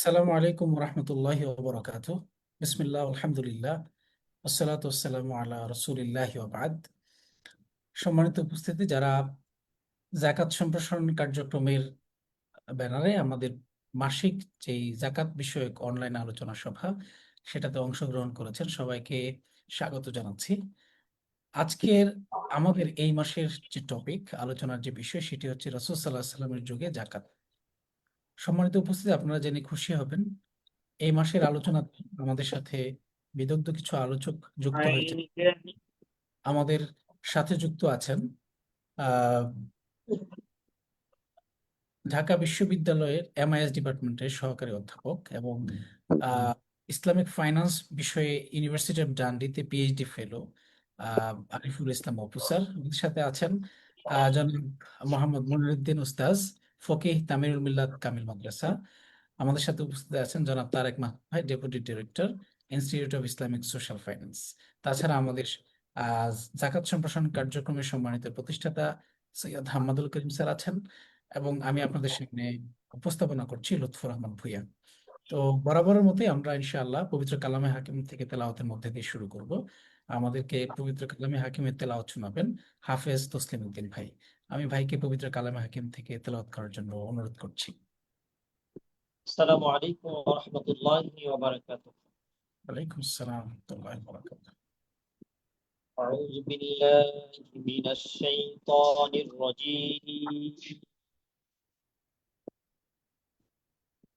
আসসালামু আলাইকুম রহমতুল্লাহি ওবরাকাতুহ। বিসমিল্লাহ আলহামদুলিল্লাহ আসসালাতু ওয়াসসালামু আলা রাসূলিল্লাহি ওয়া বাদ। সম্মানিত উপস্থিতি, যারা যাকাত সম্প্রসারণ কার্যক্রমের ব্যানারে আমাদের মাসিক যেই যাকাত বিষয়ক অনলাইন আলোচনা সভা সেটাতে অংশগ্রহণ করেছেন, সবাইকে স্বাগত জানাচ্ছি। আজকের আমাদের এই মাসের যে টপিক আলোচনার যে বিষয় সেটি হচ্ছে রাসূল সাল্লাল্লাহু আলাইহি সাল্লামের যুগে যাকাত। সম্মানিত উপস্থিতি, আপনারা জেনে খুশি হবেন এই মাসের আলোচনা আমাদের সাথে বিদগ্ধ কিছু আলোচক যুক্ত হয়েছে। আমাদের সাথে যুক্ত আছেন আহ, ঢাকা বিশ্ববিদ্যালয়ের এমআইএস ডিপার্টমেন্টের সহকারী অধ্যাপক এবং আহ, ইসলামিক ফাইন্যান্স বিষয়ে ইউনিভার্সিটি অফ ডান্ডিতে PhD fellow Ariful Islam officer. আমাদের সাথে আছেন জনাব মোহাম্মদ মনিরুদ্দিন উস্তাজ, ফকিহ তামিরুল মিল্লাত কামিল মাদ্রাসা। আমাদের সাথে উপস্থিত আছেন জনাব তারেক মাহমুদ ভাই, deputy director, institute of Islamic social finance. তাছাড়া আমাদের জাকাত সম্প্রসারণ কার্যক্রমের সম্মানিত প্রতিষ্ঠাতা সৈয়দ হাম্মাদুল করিম স্যার আছেন এবং আমি আপনাদের সামনে উপস্থাপনা করছি লুৎফর রহমান ভূঁইয়া। তো বরাবরের মতোই আমরা ইনশাআল্লাহ পবিত্র কালামে হাকিম থেকে তেলাওয়াতের মধ্যে দিয়ে শুরু করব। আমাদেরকে পবিত্র কালামে হাকিমের তেলাওয়াত শোনাবেন হাফেজ তসলিম উদ্দিন ভাই। আমি ভাইকে পবিত্র কালামে হাকিম থেকে তেলাওয়াত করার জন্য অনুরোধ করছি। السلام عليكم ورحمة الله وبركاته. ওয়ালাইকুম আসসালাম ওয়া রাহমাতুল্লাহি ওয়া বারাকাতুহু। أعوذ بالله من الشيطان الرجيم.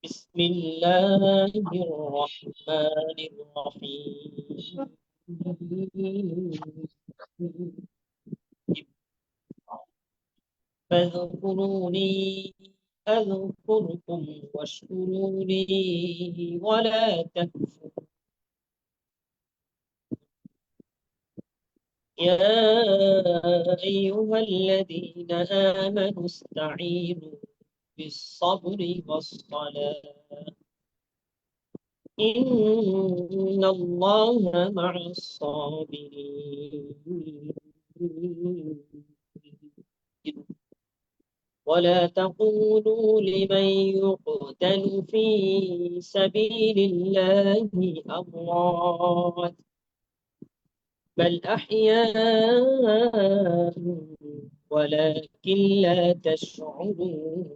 بسم الله الرحمن الرحيم. فاذكروني أذكركم واشكروني ولا تكفرون. يا أيها الذين آمنوا استعينوا بالصبر والصلاة إن الله مع الصابرين. ولا تقولوا لمن يقتل في سبيل الله أموات بل أحياء ولكن لا تشعرون.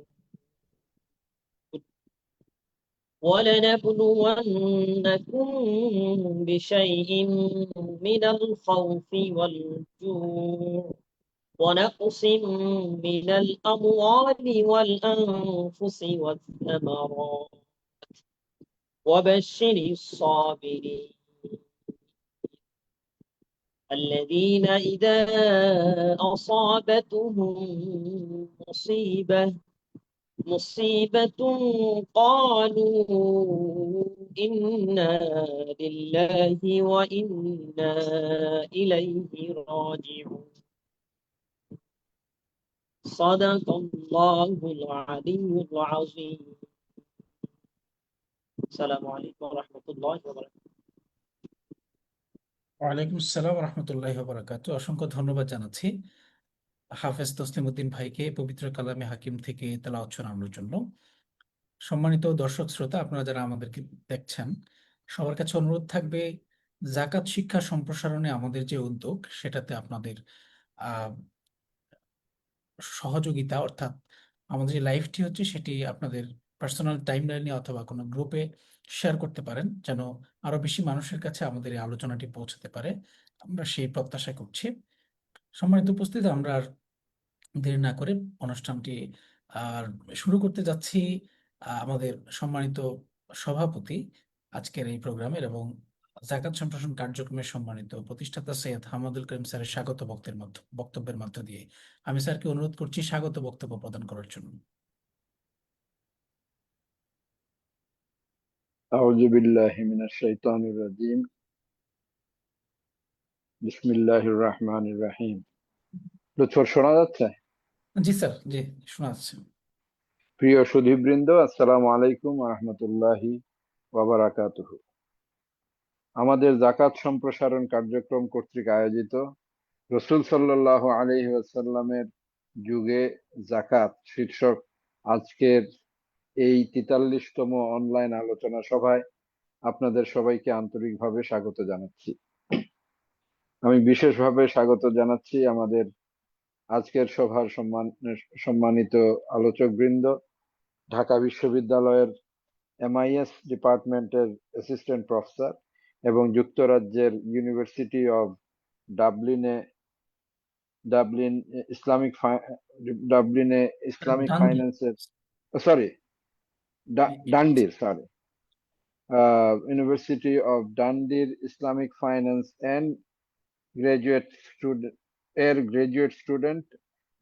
ولنبلونكم بشيء من الخوف والجوع ونقص من الأموال والأنفس والثمرات وبشر الصابرين الذين إذا أصابتهم مصيبة قالوا إنا لله وإنا إليه راجعون. صدق الله العلي العظيم. السلام عليكم ورحمة الله وبركاته. ওয়ালাইকুম আসসালাম রহমতুল্লাহি ওয়া বারাকাতুহু। অসংখ্য ধন্যবাদ জানাচ্ছি হাফেজ তসলিম উদ্দিন ভাইকে পবিত্র কালামে হাকিম থেকে তেলাওয়াত শোনানোর জন্য। সম্মানিত দর্শক শ্রোতা, আপনারা যারা আমাদেরকে দেখছেন, সবার কাছে অনুরোধ থাকবে জাকাত শিক্ষা সম্প্রসারণে আমাদের যে উদ্যোগ সেটাতে আপনাদের আহ সহযোগিতা, অর্থাৎ আমাদের যে লাইভটি হচ্ছে সেটি আপনাদের পার্সোনাল টাইমলাইনে অথবা কোনো গ্রুপে শেয়ার করতে পারেন, যেন আরো বেশি মানুষের কাছে আমাদের এই আলোচনাটি পৌঁছাতে পারে। আমরা সেই প্রত্যাশা করছি। সম্মানিত উপস্থিতি, আমরা আর দেরি না করে অনুষ্ঠানটি আর শুরু করতে যাচ্ছি। আমাদের সম্মানিত সভাপতি আজকের এই প্রোগ্রামের এবং জাকাত সম্প্রসারণ কার্যক্রমের সম্মানিত প্রতিষ্ঠাতা সৈয়দ হামাদুল করিম স্যারের স্বাগত বক্তব্যের মধ্য দিয়ে আমি স্যারকে অনুরোধ করছি স্বাগত বক্তব্য প্রদান করার জন্য। أعوذ بالله من الشيطان الرجيم بسم الله الرحمن الرحيم. লুৎফর শোনা যাচ্ছে? জি স্যার, জি শোনা যাচ্ছে। প্রিয় সুধীবৃন্দ, আসসালামু আলাইকুম ওয়া রাহমাতুল্লাহি ওয়া বারাকাতুহু। আমাদের জাকাত সম্প্রসারণ কার্যক্রম কর্তৃক আয়োজিত রাসূল সাল্লাল্লাহু আলাইহি ওয়াসাল্লামের যুগে জাকাত শীর্ষক আজকের এই 43তম অনলাইন আলোচনা সভায় আপনাদের সবাইকে আন্তরিকভাবে স্বাগত জানাচ্ছি। আমি বিশেষভাবে স্বাগত জানাচ্ছি আমাদের আজকের সভার সম্মানিত আলোচকবৃন্দ, ঢাকা বিশ্ববিদ্যালয়ের MIS ডিপার্টমেন্টের অ্যাসিস্ট্যান্ট প্রফেসর এবং যুক্তরাজ্যের ইউনিভার্সিটি অব ডাবলিনে ডাবলিন ইসলামিক ডাবলিনে ইসলামিক ডান্ডি ফাইন্যান্সের সরি ডান্ডির ইউনিভার্সিটি অফ ডান্ডির Islamic finance and graduate student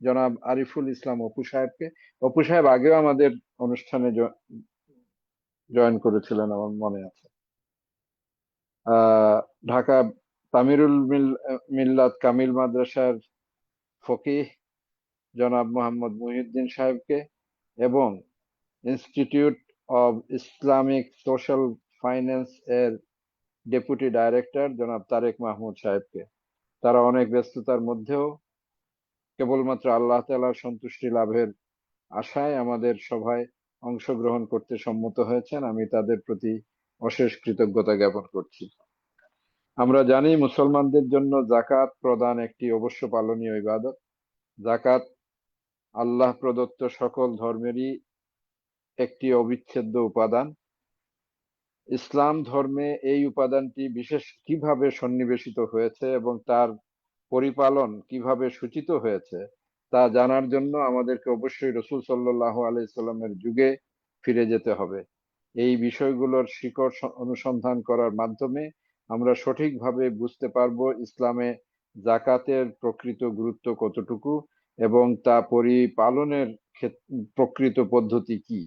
জনাব আরিফুল ইসলাম অপু সাহেবকে। অপু সাহেব আগেও আমাদের অনুষ্ঠানে জয়েন করেছিলেন আমার মনে আছে। ঢাকা তামিরুল মিল্লাত কামিল মাদ্রাসার ফকিহ জনাব মোহাম্মদ মুহিউদ্দিন সাহেবকে এবং institute of Islamic social finance এর ডেপুটি ডাইরেক্টর জনাব তারেক মাহমুদ সাহেবকে। তারা অনেক ব্যস্ততার মধ্যেও কেবলমাত্র আল্লাহ তাআলার সন্তুষ্টি লাভের আশায় আমাদের সভায় অংশগ্রহণ করতে সম্মত হয়েছেন। আমি তাদের প্রতি অশেষ কৃতজ্ঞতা জ্ঞাপন করছি। আমরা জানি মুসলমানদের জন্য যাকাত প্রদান একটি অবশ্য পালনীয় ইবাদত। যাকাত আল্লাহ প্রদত্ত সকল ধর্মেরই একটি অবিচ্ছেদ্য উপাদান। ইসলাম ধর্মে এই উপাদানটি বিশেষ কিভাবে সন্নিবেশিত হয়েছে এবং তার পরিপালন কিভাবে সূচিত হয়েছে তা জানার জন্য আমাদেরকে অবশ্যই রাসূল সাল্লাল্লাহু আলাইহি সাল্লামের যুগে ফিরে যেতে হবে। এই বিষয়গুলোর শিকড় অনুসন্ধান করার মাধ্যমে আমরা সঠিকভাবে বুঝতে পারবো ইসলামে যাকাতের প্রকৃত গুরুত্ব কতটুকু এবং তা পরিপালনের প্রকৃত পদ্ধতি কি।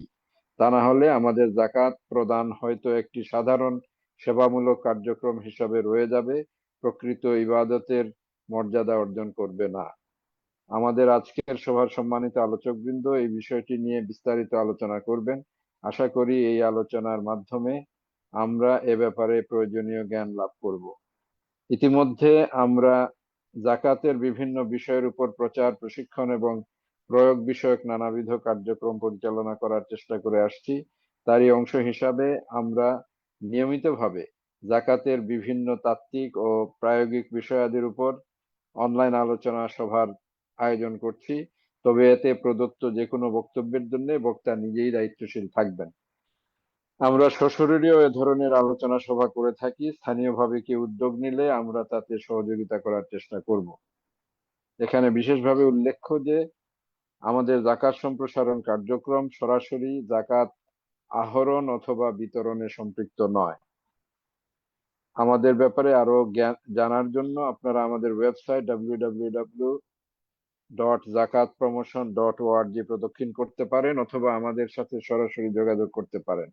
তা না হলে আমাদের যাকাত প্রদান হয়তো একটি সাধারণ সেবামূলক কার্যক্রম হিসাবে রয়ে যাবে, প্রকৃত ইবাদতের মর্যাদা অর্জন করবে না। আমাদের আজকের সভার সম্মানিত আলোচকবৃন্দ এই বিষয়টি নিয়ে বিস্তারিত আলোচনা করবেন। আশা করি এই আলোচনার মাধ্যমে আমরা এ ব্যাপারে প্রয়োজনীয় জ্ঞান লাভ করব। ইতিমধ্যে আমরা যাকাতের বিভিন্ন বিষয়ের উপর প্রচার, প্রশিক্ষণ এবং প্রয়োগ বিষয়ক নানাবিধ কার্যক্রম পরিচালনা করার চেষ্টা করে আসছি। তারই অংশ হিসাবে আমরা নিয়মিতভাবে যাকাতের বিভিন্ন তাত্ত্বিক ও প্রায়োগিক বিষয়াদির উপর অনলাইন আলোচনা সভার আয়োজন করছি। তবে এতে প্রদত্ত যে কোনো বক্তব্যের জন্য বক্তা নিজেই দায়িত্বশীল থাকবেন। আমরা সশরীরেও এ ধরনের আলোচনা সভা করে থাকি। স্থানীয়ভাবে কেউ উদ্যোগ নিলে আমরা তাতে সহযোগিতা করার চেষ্টা করব। এখানে বিশেষভাবে উল্লেখ্য যে আমাদের জাকাত সম্প্রসারণ কার্যক্রম সরাসরি জাকাত আহরণ অথবা বিতরণে সম্পৃক্ত নয়। আমাদের ব্যাপারে আরো জানার জন্য আপনারা আমাদের ওয়েবসাইট www.zakatpromotion.org প্রদক্ষিণ করতে পারেন অথবা আমাদের সাথে সরাসরি যোগাযোগ করতে পারেন।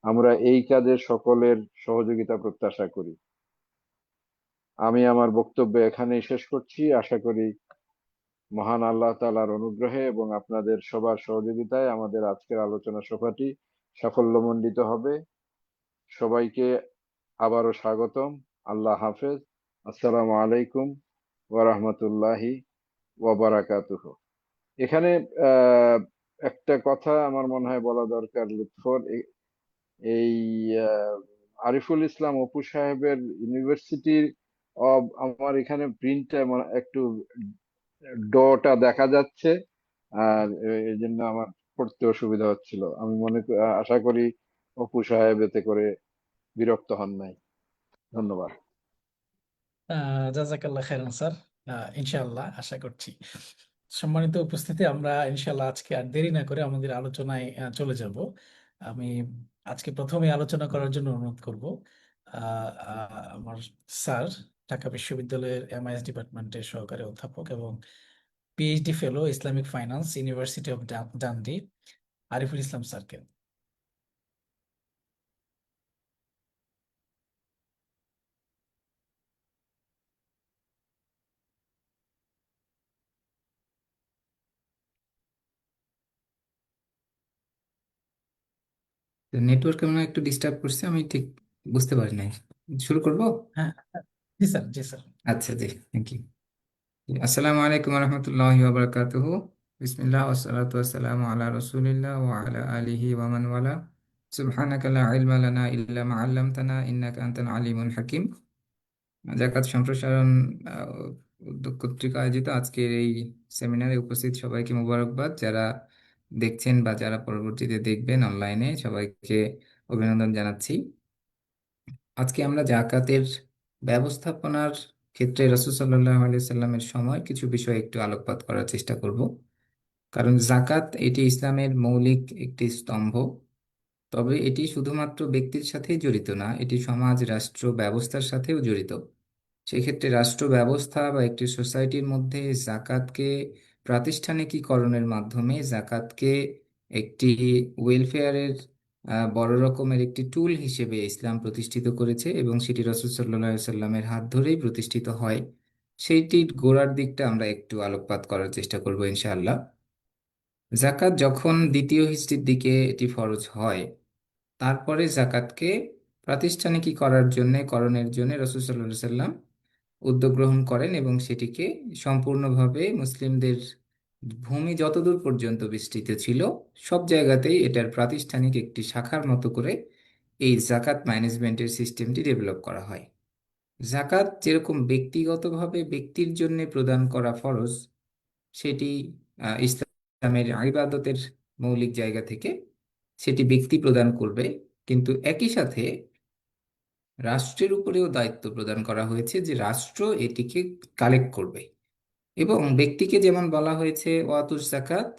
আমরা এই কাজে সকলের সহযোগিতা প্রত্যাশা করি। আমি আমার বক্তব্য এখানেই শেষ করছি। আশা করি মহান আল্লাহ তাআলার অনুগ্রহে এবং আপনাদের সবার সহযোগিতায় আমাদের আজকের আলোচনা সভাটি সাফল্যমণ্ডিত হবে। সবাইকে আবারও স্বাগতম। আল্লাহ হাফেজ। আসসালামু আলাইকুম ওয়া রাহমাতুল্লাহি ওয়া বারাকাতুহু। এখানে একটা কথা আমার মনে হয় বলা দরকার লুৎফর, এই আরিফুল ইসলাম অপু সাহেবের ইউনিভার্সিটি অব, আমার এখানে প্রিন্টটা একটু ডটা দেখা যাচ্ছে আর এই জন্য আমার পড়তে অসুবিধা হচ্ছিল। আমি আশা করি অপু সাহেব এতে করে বিরক্ত হন নাই। ধন্যবাদ। জাজাকাল্লাহ খাইরান স্যার। ইনশাআল্লাহ আশা করছি। সম্মানিত উপস্থিতি, আমরা ইনশাআল্লাহ আজকে আর দেরি না করে আমাদের আলোচনায় চলে যাব। আমি আজকে প্রথমে আলোচনা করার জন্য অনুরোধ করব আমার স্যার, ঢাকা বিশ্ববিদ্যালয়ের MIS ডিপার্টমেন্টের সহকারী অধ্যাপক এবং PhD fellow Islamic finance, university of Dundee, Ariful Islam স্যারকে। নেটওয়ার্ক কেমন একটু ডিস্টার্ব করছে, আমি ঠিক বুঝতে পারি নাই। শুরু করব? হ্যাঁ, জি স্যার, জি স্যার। আচ্ছা জি, থ্যাংক ইউ। আসসালামু আলাইকুম রহমতুল্লাহি ওয়া বারাকাতুহু। বিসমিল্লাহ ওয়াসসালাতু ওয়াসসালামু আলা রাসূলিল্লাহ ওয়া আলা আলিহি ওয়া মান ওয়ালা সুবহানাকা লা ইলমা লানা ইল্লা মা 'আল্লামতানা ইন্নাকা আনতাল আলিমুল হাকিম। জাকাত সম্প্রসারণ উদ্যোগ কর্তৃক আয়োজিত আজকের এই সেমিনারে উপস্থিত সবাইকে মোবারকবাদ। যারা দেখছেন বা যারা পরবর্তীতে দেখবেন অনলাইনে, সবাইকে অভিনন্দন জানাচ্ছি। আজকে আমরা জাকাতের ব্যবস্থাপনার ক্ষেত্রে রাসূল সাল্লাল্লাহু আলাইহি সাল্লামের সময় কিছু বিষয় একটু আলোকপাত করার চেষ্টা করব। কারণ জাকাত এটি ইসলামের মৌলিক একটি স্তম্ভ। তবে এটি শুধুমাত্র ব্যক্তির সাথেই জড়িত না, এটি সমাজ রাষ্ট্র ব্যবস্থার সাথেও জড়িত। সেক্ষেত্রে রাষ্ট্র ব্যবস্থা বা একটি সোসাইটির মধ্যে জাকাতকে প্রাতিষ্ঠানিকীকরণের মাধ্যমে জাকাতকে একটি ওয়েলফেয়ারের বড় রকমের একটি টুল হিসেবে ইসলাম প্রতিষ্ঠিত করেছে এবং সেটি রাসূল সাল্লাল্লাহু আলাইহি সাল্লামের হাত ধরেই প্রতিষ্ঠিত হয়। সেইটির গোড়ার দিকটা আমরা একটু আলোকপাত করার চেষ্টা করব ইনশাআল্লাহ। জাকাত যখন দ্বিতীয় হিজরির দিকে এটি ফরজ হয়, তারপরে জাকাতকে প্রাতিষ্ঠানিকী করার জন্য করণের জন্য রাসূল সাল্লাল্লাহু আলাইহি সাল্লাম উদ্যোগ গ্রহণ করেন এবং সেটিকে সম্পূর্ণভাবে মুসলিমদের ভূমি যতদূর পর্যন্ত বিস্তৃত ছিল সব জায়গাতেই এটার প্রাতিষ্ঠানিক একটি শাখার মতো করে এই জাকাত ম্যানেজমেন্টের সিস্টেমটি ডেভেলপ করা হয়। জাকাত যেরকম ব্যক্তিগতভাবে ব্যক্তির জন্য প্রদান করা ফরজ, সেটি ইসলামের ইবাদতের মৌলিক জায়গা থেকে সেটি ব্যক্তি প্রদান করবে, কিন্তু একই সাথে রাষ্ট্রের উপরেও দায়িত্ব প্রদান করা হয়েছে যে রাষ্ট্র এটিকে কালেক্ট করবে। এবং ব্যক্তিকে যেমন বলা হয়েছে ওয়াতুস জাকাত,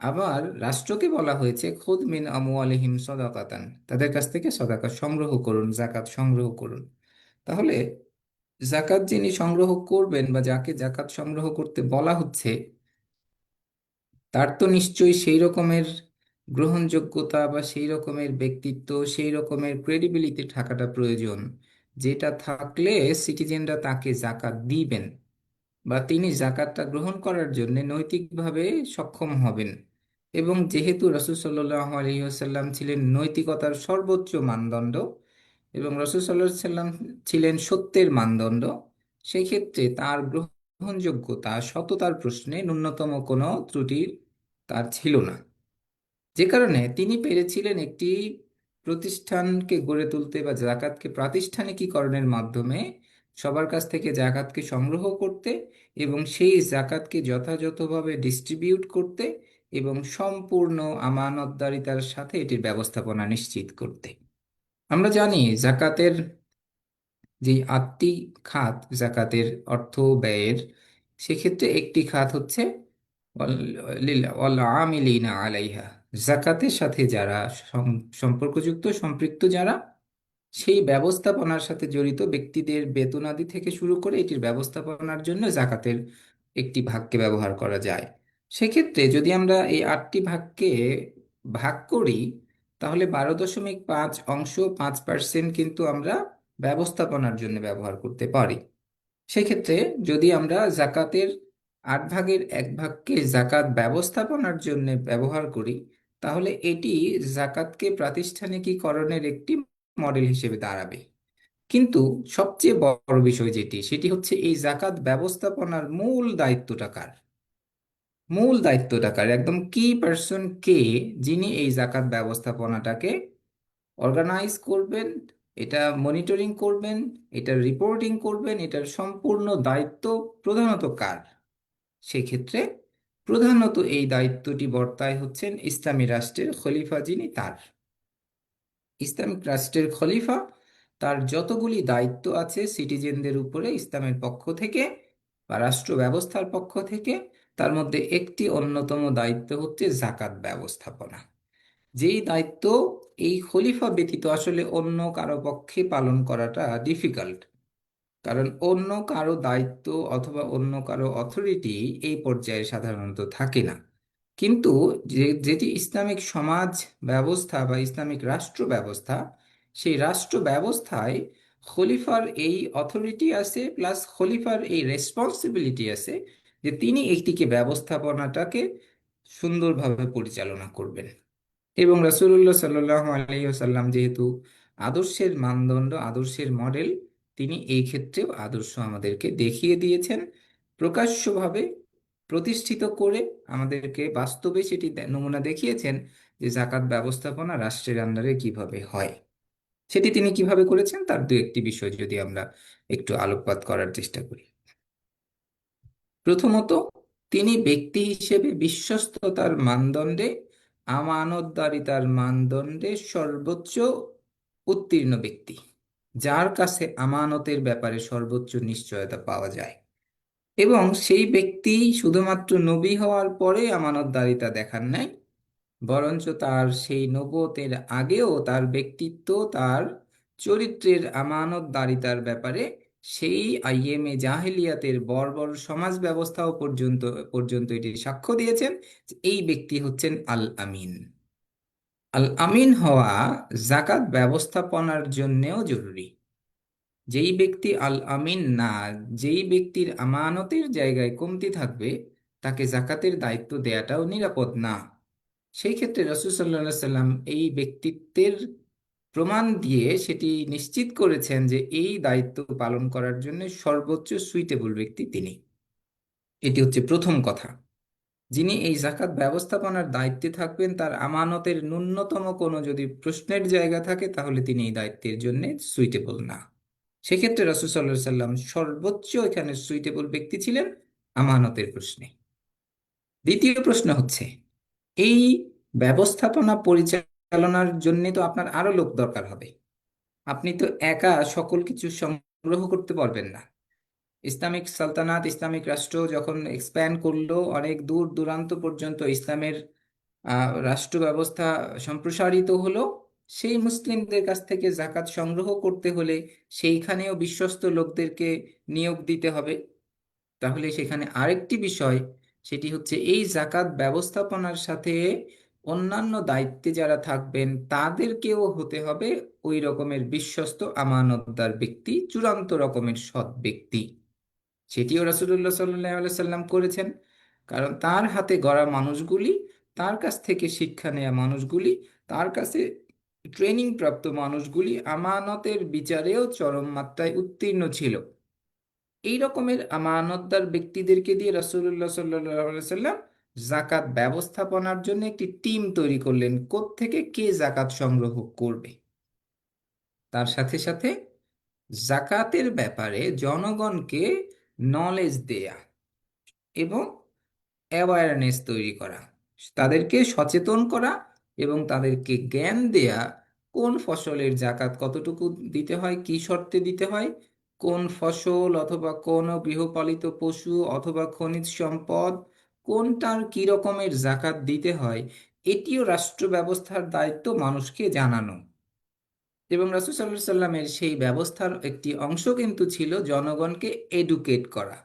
আবার রাষ্ট্রকে বলা হয়েছে খুদ মিন আমওয়ালিহিম সাদাকাতান, তাদের কাছ থেকে সদাকা সংগ্রহ করুন, জাকাত সংগ্রহ করুন। তাহলে জাকাত যিনি সংগ্রহ করবেন বা যাকে জাকাত সংগ্রহ করতে বলা হচ্ছে, তার তো নিশ্চয়ই সেই রকমের গ্রহণযোগ্যতা বা সেই রকমের ব্যক্তিত্ব, সেই রকমের ক্রেডিবিলিটি থাকাটা প্রয়োজন, যেটা থাকলে সিটিজেনরা তাকে জাকাত দিবেন বা তিনি জাকাতটা গ্রহণ করার জন্য নৈতিকভাবে সক্ষম হবেন। এবং যেহেতু রাসূল সাল্লাল্লাহু আলাইহি ওয়াসাল্লাম ছিলেন নৈতিকতার সর্বোচ্চ মানদণ্ড এবং রাসূল সাল্লাল্লাহু আলাইহি ওয়াসাল্লাম ছিলেন সত্যের মানদণ্ড, সেই ক্ষেত্রে তার গ্রহণযোগ্যতা সততার প্রশ্নে ন্যূনতম কোনো ত্রুটি তার ছিল না। যে কারণে তিনি পেরেছিলেন একটি প্রতিষ্ঠানকে গড়ে তুলতে বা জাকাতকে প্রাতিষ্ঠানিকীকরণের মাধ্যমে সবার কাছ থেকে জাকাতকে সংগ্রহ করতে এবং সেই জাকাতকে যথাযথভাবে ডিস্ট্রিবিউট করতে এবং সম্পূর্ণ আমানতদারিতার সাথে এটির ব্যবস্থাপনা নিশ্চিত করতে। আমরা জানি জাকাতের যে 8টি খাত জাকাতের অর্থ ব্যয়ের, সেক্ষেত্রে একটি খাত হচ্ছে ওয়াল আমিলিনা আলাইহা, জাকাতের সাথে যারা সম্পর্কযুক্ত সম্পৃক্ত, যারা সেই ব্যবস্থাপনার সাথে জড়িত ব্যক্তিদের বেতনাদি থেকে শুরু করে এটির ব্যবস্থাপনার জন্য জাকাতের একটি ভাগকে ব্যবহার করা যায়। সেক্ষেত্রে যদি আমরা এই 8টি ভাগকে ভাগ করি, তাহলে 12.5 অংশ 5% কিন্তু আমরা ব্যবস্থাপনার জন্য ব্যবহার করতে পারি। সেক্ষেত্রে যদি আমরা জাকাতের 8 ভাগের 1 ভাগকে জাকাত ব্যবস্থাপনার জন্য ব্যবহার করি, তাহলে এটি জাকাতকে প্রাতিষ্ঠানিকীকরণের একটি মডেল হিসেবে দাঁড়াবে। কিন্তু সবচেয়ে বড় বিষয় যেটি, সেটি হচ্ছে এই জাকাত ব্যবস্থাপনার মূল দায়িত্বটা কার, একদম কি পার্সন কে, যিনি এই জাকাত ব্যবস্থাপনাটাকে অর্গানাইজ করবেন, এটা মনিটরিং করবেন, এটা রিপোর্টিং করবেন, এটার সম্পূর্ণ দায়িত্ব প্রধানত কার? সেক্ষেত্রে প্রধানত এই দায়িত্বটি বর্তায় হচ্ছেন ইসলামী রাষ্ট্রের খলিফা, যিনি তার ইসলামিক রাষ্ট্রের খলিফা তার যতগুলি দায়িত্ব আছে সিটিজেনদের উপরে ইসলামের পক্ষ থেকে বা রাষ্ট্র ব্যবস্থার পক্ষ থেকে, তার মধ্যে একটি অন্যতম দায়িত্ব হচ্ছে জাকাত ব্যবস্থাপনা। যেই দায়িত্ব এই খলিফা ব্যতীত আসলে অন্য কারো পক্ষে পালন করাটা ডিফিকাল্ট, কারণ অন্য কারো দায়িত্ব অথবা অন্য কারো অথরিটি এই পর্যায়ে সাধারণত থাকে না। কিন্তু যেটি ইসলামিক সমাজ ব্যবস্থা বা ইসলামিক রাষ্ট্র ব্যবস্থা, সেই রাষ্ট্র ব্যবস্থায় খলিফার এই অথরিটি আছে, প্লাস খলিফার এই রেসপন্সিবিলিটি আছে যে তিনি এইটিকে ব্যবস্থাপনাটাকে সুন্দরভাবে পরিচালনা করবেন। এবং রাসূলুল্লাহ সাল্লাল্লাহু আলাইহি ওয়াসাল্লাম যেহেতু আদর্শের মানদণ্ড, আদর্শের মডেল, তিনি এই ক্ষেত্রেও আদর্শ আমাদেরকে দেখিয়ে দিয়েছেন প্রকাশ্যভাবে প্রতিষ্ঠিত করে আমাদেরকে বাস্তবে সেটি নমুনা দেখিয়েছেন যে জাকাত ব্যবস্থাপনা রাষ্ট্রের আন্ডারে কিভাবে হয়। সেটি তিনি কিভাবে করেছেন তার দু একটি বিষয় যদি আমরা একটু আলোকপাত করার চেষ্টা করি। প্রথমত, তিনি ব্যক্তি হিসেবে বিশ্বস্ততার মানদণ্ডে, আমানতদারিতার মানদণ্ডে সর্বোচ্চ উত্তীর্ণ ব্যক্তি, যার কাছে আমানতের ব্যাপারে সর্বোচ্চ নিশ্চয়তা পাওয়া যায়। এবং সেই ব্যক্তি শুধুমাত্র নবী হওয়ার পরে আমানতদারিতা দেখান নাই, বরঞ্চ তার সেই নবুয়তের আগেও তার ব্যক্তিত্ব, তার চরিত্রের আমানতদারিতার ব্যাপারে সেই আইএমএ জাহেলিয়াতের বর্বর সমাজ ব্যবস্থাও পর্যন্ত পর্যন্ত এটি সাক্ষ্য দিয়েছেন যে এই ব্যক্তি হচ্ছেন আল আমিন। আল আমিন হওয়া জাকাত ব্যবস্থাপনার জন্যেও জরুরি। যেই ব্যক্তি আল আমিন না, যেই ব্যক্তির আমানতের জায়গায় কমতি থাকবে, তাকে জাকাতের দায়িত্ব দেয়াটাও নিরাপদ না। সেই ক্ষেত্রে রাসূল সাল্লাল্লাহু আলাইহি সাল্লাম এই ব্যক্তিত্বের প্রমাণ দিয়ে সেটি নিশ্চিত করেছেন যে এই দায়িত্ব পালন করার জন্য সর্বোচ্চ সুইটেবল ব্যক্তি তিনি। এটি হচ্ছে প্রথম কথা। যিনি এই জাকাত ব্যবস্থাপনার দায়িত্বে থাকবেন, তার আমানতের ন্যূনতম কোনো যদি প্রশ্নের জায়গা থাকে, তাহলে তিনি এই দায়িত্বের জন্য সুইটেবল না। সেক্ষেত্রে রাসূল সাল্লাল্লাহু আলাইহি সাল্লাম সর্বোচ্চ এখানে সুইটেবল ব্যক্তি ছিলেন আমানতের প্রশ্নে। দ্বিতীয় প্রশ্ন হচ্ছে, এই ব্যবস্থাপনা পরিচালনার জন্য তো আপনার আরো লোক দরকার হবে। আপনি তো একা সকল কিছু সংগ্রহ করতে পারবেন না। ইসলামিক সালতানাত, ইসলামিক রাষ্ট্র যখন এক্সপ্যান্ড করলো, অনেক দূর দূরান্ত পর্যন্ত ইসলামের রাষ্ট্র ব্যবস্থা সম্প্রসারিত হলো, সেই মুসলিমদের কাছ থেকে জাকাত সংগ্রহ করতে হলে সেইখানেও বিশ্বস্ত লোকদেরকে নিয়োগ দিতে হবে। তাহলে সেখানে আরেকটি বিষয়, সেটি হচ্ছে এই জাকাত ব্যবস্থাপনার সাথে অন্যান্য দায়িত্বে যারা থাকবেন তাদেরকেও হতে হবে ওই রকমের বিশ্বস্ত আমানতদার ব্যক্তি, চূড়ান্ত রকমের সৎ ব্যক্তি। সেটিও রাসূলুল্লাহ সাল্লাল্লাহু আলাইহি সাল্লাম করেছেন। কারণ তার হাতে গড়া মানুষগুলি, তার কাছ থেকে শিক্ষা নেওয়া মানুষগুলি, তার কাছে ট্রেনিং প্রাপ্ত মানুষগুলি আমানতের বিচারেও চরম মাত্রায় উত্তীর্ণ ছিল। এই রকমের আমানতদার ব্যক্তিদেরকে দিয়ে রাসূলুল্লাহ সাল্লাল্লাহু আলাইহি সাল্লাম জাকাত ব্যবস্থাপনার জন্য একটি টিম তৈরি করলেন, কোত্থেকে কে জাকাত সংগ্রহ করবে। তার সাথে সাথে জাকাতের ব্যাপারে জনগণকে নলেজ দেয়া এবং অ্যাওয়ারনেস তৈরি করা, তাদেরকে সচেতন করা এবং তাদেরকে জ্ঞান দেয়া কোন ফসলের জাকাত কতটুকু দিতে হয়, কি শর্তে দিতে হয়, কোন ফসল অথবা কোন গৃহপালিত পশু অথবা খনিজ সম্পদ কোনটার কি রকমের জাকাত দিতে হয়, এটিও রাষ্ট্র ব্যবস্থার দায়িত্ব মানুষকে জানানো। এবং রাসূল সাল্লাল্লাহু আলাইহি সাল্লামের সেই ব্যবস্থার একটি অংশ কিন্তু ছিল জনগণকে এডুকেট করা,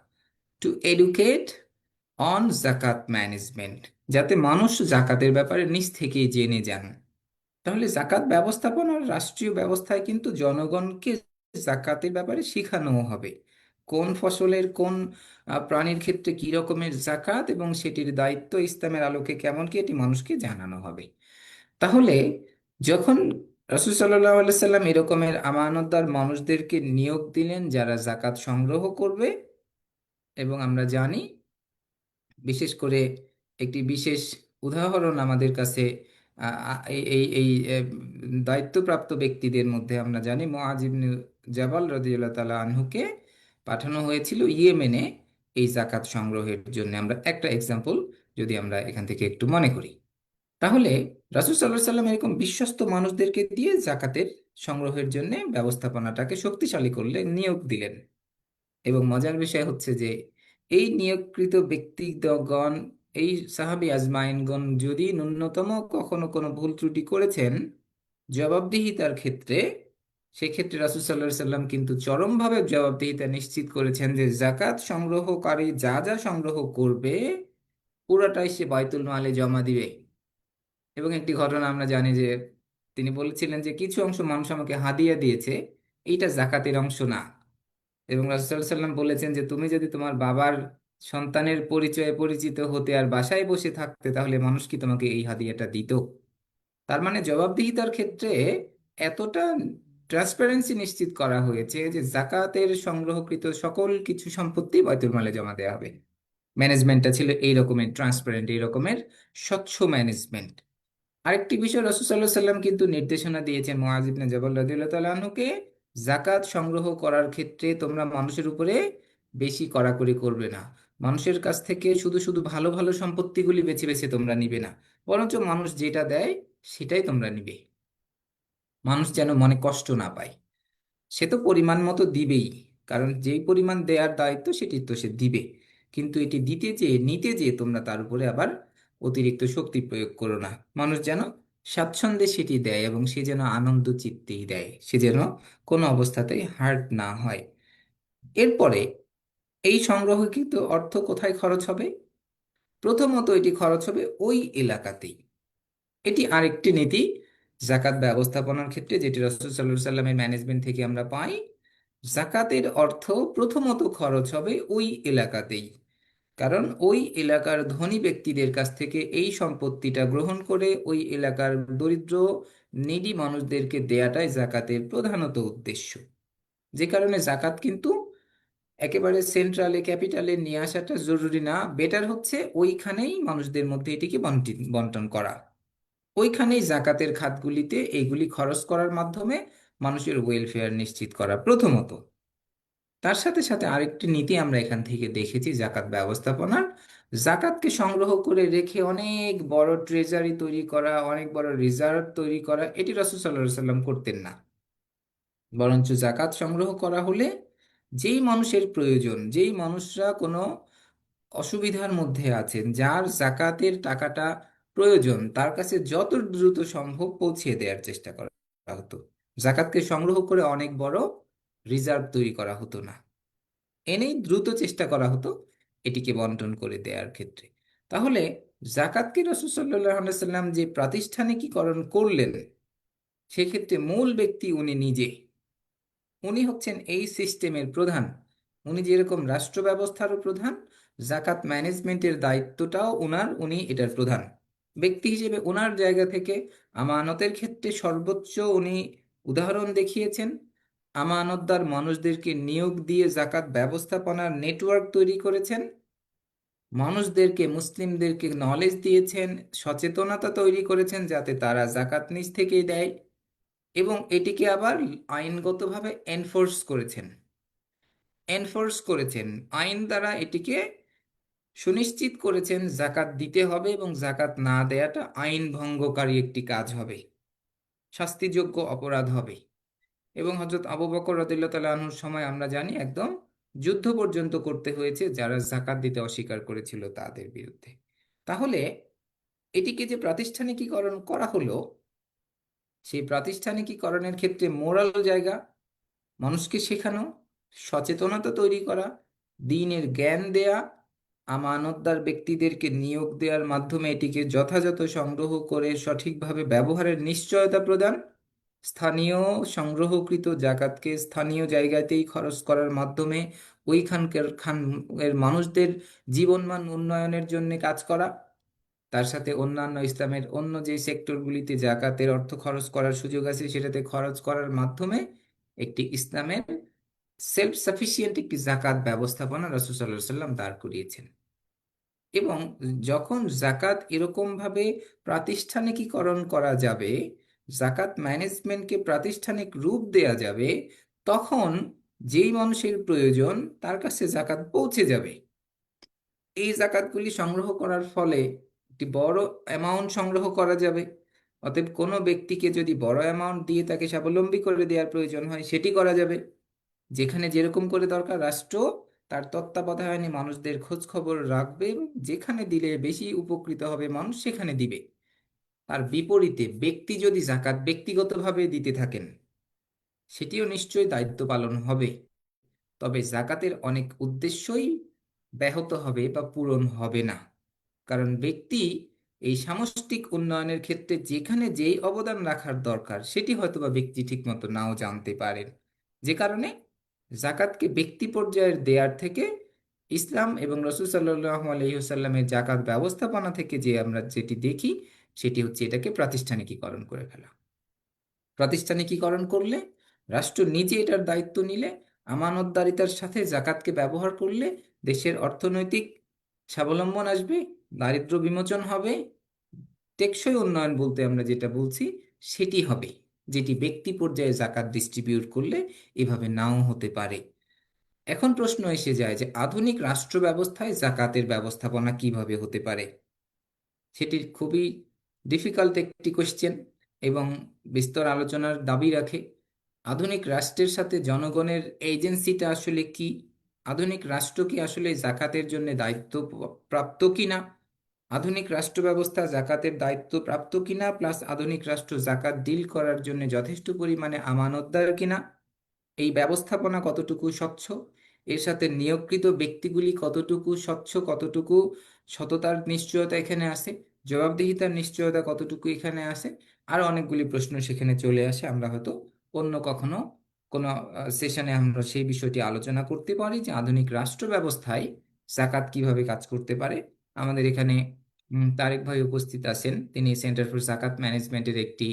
টু এডুকেট অন জাকাত ম্যানেজমেন্ট, যাতে মানুষ জাকাতের ব্যাপারে নিজ থেকেই জেনে যান। তাহলে জাকাত ব্যবস্থাপনার রাষ্ট্রীয় ব্যবস্থায় কিন্তু জনগণকে জাকাতের ব্যাপারে শেখানো হবে, কোন ফসলের কোন প্রাণীর ক্ষেত্রে কি রকমের জাকাত এবং সেটির দায়িত্ব ইসলামের আলোকে কেমন কি, এটি মানুষকে জানানো হবে। তাহলে যখন রাসূল সাল্লাল্লাহু আলাইহি সাল্লাম এরকমের আমানতদার মানুষদেরকে নিয়োগ দিলেন যারা জাকাত সংগ্রহ করবে, এবং আমরা জানি বিশেষ করে একটি বিশেষ উদাহরণ আমাদের কাছে এই এই এই দায়িত্বপ্রাপ্ত ব্যক্তিদের মধ্যে আমরা জানি মুআয ইবনে জাবাল রাদিয়াল্লাহু তাআলা আনহুকে পাঠানো হয়েছিল ইয়েমেনে এই জাকাত সংগ্রহের জন্য। আমরা একটা এক্সাম্পল যদি আমরা এখান থেকে একটু মনে করি, তাহলে রাসূল সাল্লাল্লাহু আলাইহি সাল্লাম এরকম বিশ্বস্ত মানুষদেরকে দিয়ে জাকাতের সংগ্রহের জন্য ব্যবস্থাপনাটাকে শক্তিশালী করলেন, নিয়োগ দিলেন। এবং মজার বিষয় হচ্ছে যে এই নিয়োগকৃত ব্যক্তিগণ, এই সাহাবী আজমাইনগণ যদি ন্যূনতম কখনো কোনো ভুল ত্রুটি করেছেন জবাবদিহিতার ক্ষেত্রে, সেক্ষেত্রে রাসূল সাল্লাল্লাহু আলাইহি সাল্লাম কিন্তু চরমভাবে জবাবদিহিতা নিশ্চিত করেছেন যে জাকাত সংগ্রহকারী যা যা সংগ্রহ করবে পুরাটাই সে বাইতুল মালে জমা দিবে। এবং একটি ঘটনা আমরা জানি যে তিনি বলেছিলেন যে কিছু অংশ মানুষ আমাকে হাদিয়া দিয়েছে, এইটা জাকাতের অংশ না। এবং রাসূলুল্লাহ সাল্লাল্লাহু আলাইহি ওয়াসাল্লাম বলেছেন যে তুমি যদি তোমার বাবার সন্তানের পরিচয়ে পরিচিত হতে আর বাসায় বসে থাকতে, তাহলে মানুষ কি তোমাকে এই হাদিয়াটা দিত? তার মানে জবাবদিহিতার ক্ষেত্রে এতটা ট্রান্সপারেন্সি নিশ্চিত করা হয়েছে যে জাকাতের সংগ্রহকৃত সকল কিছু সম্পত্তি বাইতুল মালে জমা দেওয়া হবে। ম্যানেজমেন্টটা ছিল এই রকমের ট্রান্সপারেন্ট, এই রকমের স্বচ্ছ ম্যানেজমেন্ট। আরেকটি বিষয়, রাসূল সাল্লাল্লাহু আলাইহি সাল্লাম কিন্তু নির্দেশনা দিয়েছেন মুআয ইবনে জাবাল রাদিয়াল্লাহু তাআলা আনহুকে, জাকাত সংগ্রহ করার ক্ষেত্রে তোমরা মানুষের উপরে বেশি কড়াকড়ি করবে না। মানুষের কাছ থেকে শুধু শুধু ভালো ভালো সম্পত্তিগুলি বেছে বেছে তোমরা নিবে না, বরঞ্চ মানুষ যেটা দেয় সেটাই তোমরা নিবে। মানুষ যেন মনে কষ্ট না পায়। সে তো পরিমাণ মতো দিবেই, কারণ যেই পরিমাণ দেওয়ার দায়িত্ব সেটি তো সে দিবে। কিন্তু এটি দিতে যেয়ে নিতে যেয়ে তোমরা তার উপরে আবার অতিরিক্ত শক্তি প্রয়োগ করো না। মানুষ যেন স্বাচ্ছন্দ্যে সেটি দেয় এবং সে যেন আনন্দ চিত্তেই দেয়, সে যেন কোনো অবস্থাতেই হার্ট না হয়। এরপরে এই সংগ্রহকৃত অর্থ কোথায় খরচ হবে? প্রথমত এটি খরচ হবে ওই এলাকাতেই। এটি আরেকটি নীতি জাকাত ব্যবস্থাপনার ক্ষেত্রে, যেটি রাসূল সাল্লাল্লাহু আলাইহি সাল্লামের ম্যানেজমেন্ট থেকে আমরা পাই। জাকাতের অর্থ প্রথমত খরচ হবে ওই এলাকাতেই, কারণ ওই এলাকার ধনী ব্যক্তিদের কাছ থেকে এই সম্পত্তিটা গ্রহণ করে ওই এলাকার দরিদ্র নিডি মানুষদেরকে দেয়াটাই জাকাতের প্রধানত উদ্দেশ্য। যে কারণে জাকাত কিন্তু একেবারে সেন্ট্রালে ক্যাপিটালে নিয়ে আসাটা জরুরি না, বেটার হচ্ছে ওইখানেই মানুষদের মধ্যে এটিকে বন্টন করা, ওইখানেই জাকাতের খাতগুলিতে এইগুলি খরচ করার মাধ্যমে মানুষের ওয়েলফেয়ার নিশ্চিত করা প্রথমত। তার সাথে সাথে আরেকটি নীতি আমরা এখান থেকে দেখেছি জাকাত ব্যবস্থাপনার, জাকাতকে সংগ্রহ করে রেখে অনেক বড় ট্রেজারি তৈরি করা, অনেক বড় রিজার্ভ তৈরি করা, এটি রাসূল সাল্লাল্লাহু আলাইহি সাল্লাম করতেন না। বরঞ্চ জাকাত সংগ্রহ করা হলে যেই মানুষের প্রয়োজন, যেই মানুষরা কোনো অসুবিধার মধ্যে আছেন, যার জাকাতের টাকাটা প্রয়োজন, তার কাছে যত দ্রুত সম্ভব পৌঁছে দেওয়ার চেষ্টা করা হতো। জাকাতকে সংগ্রহ করে অনেক বড় রিজার্ভ তৈরি করা হতো না, এনেই দ্রুত চেষ্টা করা হতো এটিকে বন্টন করে দেওয়ার ক্ষেত্রে। তাহলে জাকাতকে রাসূল সাল্লাল্লাহু আলাইহি সাল্লাম যে প্রাতিষ্ঠানিকীকরণ করলেন, সেক্ষেত্রে মূল ব্যক্তি উনি নিজে, উনি হচ্ছেন এই সিস্টেমের প্রধান। উনি যেরকম রাষ্ট্র ব্যবস্থারও প্রধান, জাকাত ম্যানেজমেন্টের দায়িত্বটাও উনার, উনি এটার প্রধান ব্যক্তি হিসেবে উনার জায়গা থেকে আমানতের ক্ষেত্রে সর্বোচ্চ উনি উদাহরণ দেখিয়েছেন। আমানতদার মানুষদেরকে নিয়োগ দিয়ে জাকাত ব্যবস্থাপনার নেটওয়ার্ক তৈরি করেছেন, মানুষদেরকে, মুসলিমদেরকে নলেজ দিয়েছেন, সচেতনতা তৈরি করেছেন যাতে তারা জাকাত নিজ থেকেই দেয়, এবং এটিকে আবার আইনগতভাবে এনফোর্স করেছেন আইন দ্বারা এটিকে সুনিশ্চিত করেছেন জাকাত দিতে হবে, এবং জাকাত না দেয়াটা আইন ভঙ্গকারী একটি কাজ হবে, শাস্তিযোগ্য অপরাধ হবে। এবং হযরত আবু বকর রাদিয়াল্লাহু তাআলা আনহুর সময় আমরা জানি একদম যুদ্ধ পর্যন্ত করতে হয়েছে যারা জাকাত দিতে অস্বীকার করেছিল তাদের বিরুদ্ধে। তাহলে এটিকে যে প্রাতিষ্ঠানিকীকরণ করা হলো, সেই প্রাতিষ্ঠানিকীকরণের ক্ষেত্রে মোরাল জায়গা, মানুষকে শেখানো, সচেতনতা তৈরি করা, দ্বীনের জ্ঞান দেয়া, আমানতদার ব্যক্তিদেরকে নিয়োগ দেওয়ার মাধ্যমে এটিকে যথাযথ সংগ্রহ করে সঠিকভাবে ব্যবহারের নিশ্চয়তা প্রদান, স্থানীয় সংগ্রহকৃত জাকাতকে স্থানীয় জায়গাতেই খরচ করার মাধ্যমে ওইখানকার এর মানুষদের জীবনমান উন্নয়নের জন্য কাজ করা, তার সাথে অন্যান্য ইসলামের অন্য যে সেক্টরগুলিতে জাকাতের অর্থ খরচ করার সুযোগ আছে সেটাতে খরচ করার মাধ্যমে একটি ইসলামের সেলফ সাফিসিয়েন্ট একটি জাকাত ব্যবস্থাপনা রাসূল সাল্লাল্লাহু আলাইহি সাল্লাম দাঁড় করিয়েছেন। এবং যখন জাকাত এরকম ভাবে প্রাতিষ্ঠানিকীকরণ করা যাবে, জাকাত ম্যানেজমেন্টকে প্রাতিষ্ঠানিক রূপ দেয়া যাবে, তখন যেই মানুষের প্রয়োজন তার কাছে জাকাত পৌঁছে যাবে। এই জাকাতগুলি সংগ্রহ করার ফলে একটি বড় অ্যামাউন্ট সংগ্রহ করা যাবে। অতএব কোনো ব্যক্তিকে যদি বড় অ্যামাউন্ট দিয়ে তাকে স্বাবলম্বী করে দেওয়ার প্রয়োজন হয়, সেটি করা যাবে। যেখানে যেরকম করে দরকার রাষ্ট্র তার তত্ত্বাবধানে মানুষদের খোঁজ খবর রাখবে এবং যেখানে দিলে বেশি উপকৃত হবে মানুষ সেখানে দিবে। তার বিপরীতে ব্যক্তি যদি জাকাত ব্যক্তিগতভাবে দিতে থাকেন, সেটিও নিশ্চয়ই দায়িত্ব পালন হবে, তবে জাকাতের অনেক উদ্দেশ্যই ব্যাহত হবে বা পূরণ হবে না। কারণ ব্যক্তি এই সামষ্টিক উন্নয়নের ক্ষেত্রে যেখানে যেই অবদান রাখার দরকার সেটি হয়তোবা ব্যক্তি ঠিকমতো নাও জানতে পারেন। যে কারণে জাকাতকে ব্যক্তি পর্যায়ের দেয়ার থেকে ইসলাম এবং রাসূল সাল্লাল্লাহু আলাইহি ওয়াসাল্লামের জাকাত ব্যবস্থাপনা থেকে যে আমরা যেটি দেখি সেটি হচ্ছে এটাকে প্রাতিষ্ঠানিকীকরণ করে ফেলা। প্রাতিষ্ঠানিকীকরণ করলে, রাষ্ট্র নিজে এটার দায়িত্ব নিলে, আমানতদারিতার সাথে জাকাতকে ব্যবহার করলে দেশের অর্থনৈতিক স্বাবলম্বন আসবে, দারিদ্র্য বিমোচন হবে, টেকসই উন্নয়ন বলতে আমরা যেটা বলছি সেটি হবে, যেটি ব্যক্তি পর্যায়ে জাকাত ডিস্ট্রিবিউট করলে এভাবে নাও হতে পারে। এখন প্রশ্ন এসে যায় যে আধুনিক রাষ্ট্র ব্যবস্থায় জাকাতের ব্যবস্থাপনা কিভাবে হতে পারে। সেটি খুবই ডিফিকাল্ট একটি কোশ্চেন এবং বিস্তর আলোচনার দাবি রাখে। আধুনিক রাষ্ট্রের সাথে জনগণের এজেন্সিটা আসলে কি? আধুনিক রাষ্ট্র কি আসলে জাকাতের জন্য দায়িত্ব প্রাপ্ত কিনা? আধুনিক রাষ্ট্র ব্যবস্থা জাকাতের দায়িত্ব প্রাপ্ত কিনা, প্লাস আধুনিক রাষ্ট্র জাকাত ডিল করার জন্য যথেষ্ট পরিমাণে আমানতদার কিনা, এই ব্যবস্থাপনা কতটুকু স্বচ্ছ, এর সাথে নিয়োগকৃত ব্যক্তিগুলি কতটুকু স্বচ্ছ, কতটুকু সততার নিশ্চয়তা এখানে আছে, জবাবদিহিতার নিশ্চয়তা কতটুকু এখানে আছে, আর অনেকগুলি প্রশ্ন সেখানে চলে আসে। আমরা হয়তো অন্য কখনো কোনো সেশনে আমরা সেই বিষয়টি আলোচনা করতে পারি যে আধুনিক রাষ্ট্র ব্যবস্থায় জাকাত কিভাবে কাজ করতে পারে। আমাদের এখানে তারেক ভাই উপস্থিত আছেন, তিনি সেন্টার ফর জাকাত ম্যানেজমেন্টের একটি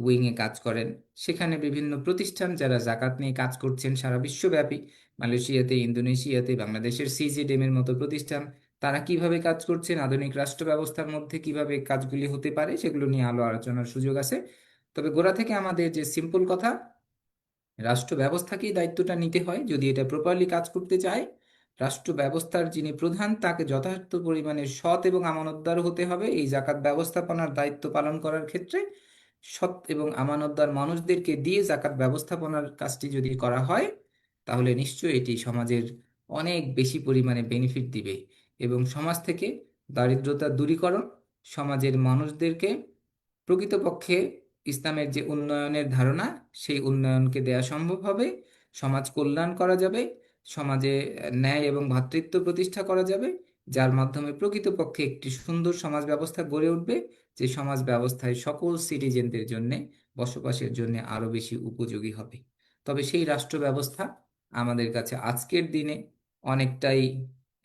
উইংয়ে কাজ করেন। সেখানে বিভিন্ন প্রতিষ্ঠান যারা জাকাত নিয়ে কাজ করছেন সারা বিশ্বব্যাপী, মালয়েশিয়াতে, ইন্দোনেশিয়াতে, বাংলাদেশের সিজিডিএম এর মতো প্রতিষ্ঠান, তারা কিভাবে কাজ করছেন, আধুনিক রাষ্ট্র ব্যবস্থার মধ্যে কিভাবে কাজগুলি হতে পারে, সেগুলো নিয়ে আলোচনার সুযোগ আছে। তবে গোড়া থেকে আমাদের যে সিম্পল কথা, রাষ্ট্র ব্যবস্থাকেই দায়িত্বটা নিতে হয় যদি এটা প্রপারলি কাজ করতে চায়। রাষ্ট্র ব্যবস্থার যিনি প্রধান তাকে যথার্থ পরিমাণে সৎ এবং আমানতদার হতে হবে এই জাকাত ব্যবস্থাপনার দায়িত্ব পালন করার ক্ষেত্রে। সৎ এবং আমানতদার মানুষদেরকে দিয়ে জাকাত ব্যবস্থাপনার কাজটি যদি করা হয় তাহলে নিশ্চয়ই এটি সমাজের অনেক বেশি পরিমাণে বেনিফিট দিবে এবং সমাজ থেকে দারিদ্রতা দূরীকরণ, সমাজের মানুষদেরকে প্রকৃতপক্ষে ইসলামের যে উন্নয়নের ধারণা সেই উন্নয়নকে দেয়া সম্ভব হবে, সমাজ কল্যাণ করা যাবে, সমাজে ন্যায় এবং ভ্রাতৃত্ব প্রতিষ্ঠা করা যাবে, যার মাধ্যমে প্রকৃতপক্ষে একটি সুন্দর সমাজ ব্যবস্থা গড়ে উঠবে, যে সমাজ ব্যবস্থায় সকল সিটিজেনদের জন্য বসবাসের জন্য আরো বেশি উপযোগী হবে। তবে সেই রাষ্ট্র ব্যবস্থা আমাদের কাছে আজকের দিনে অনেকটাই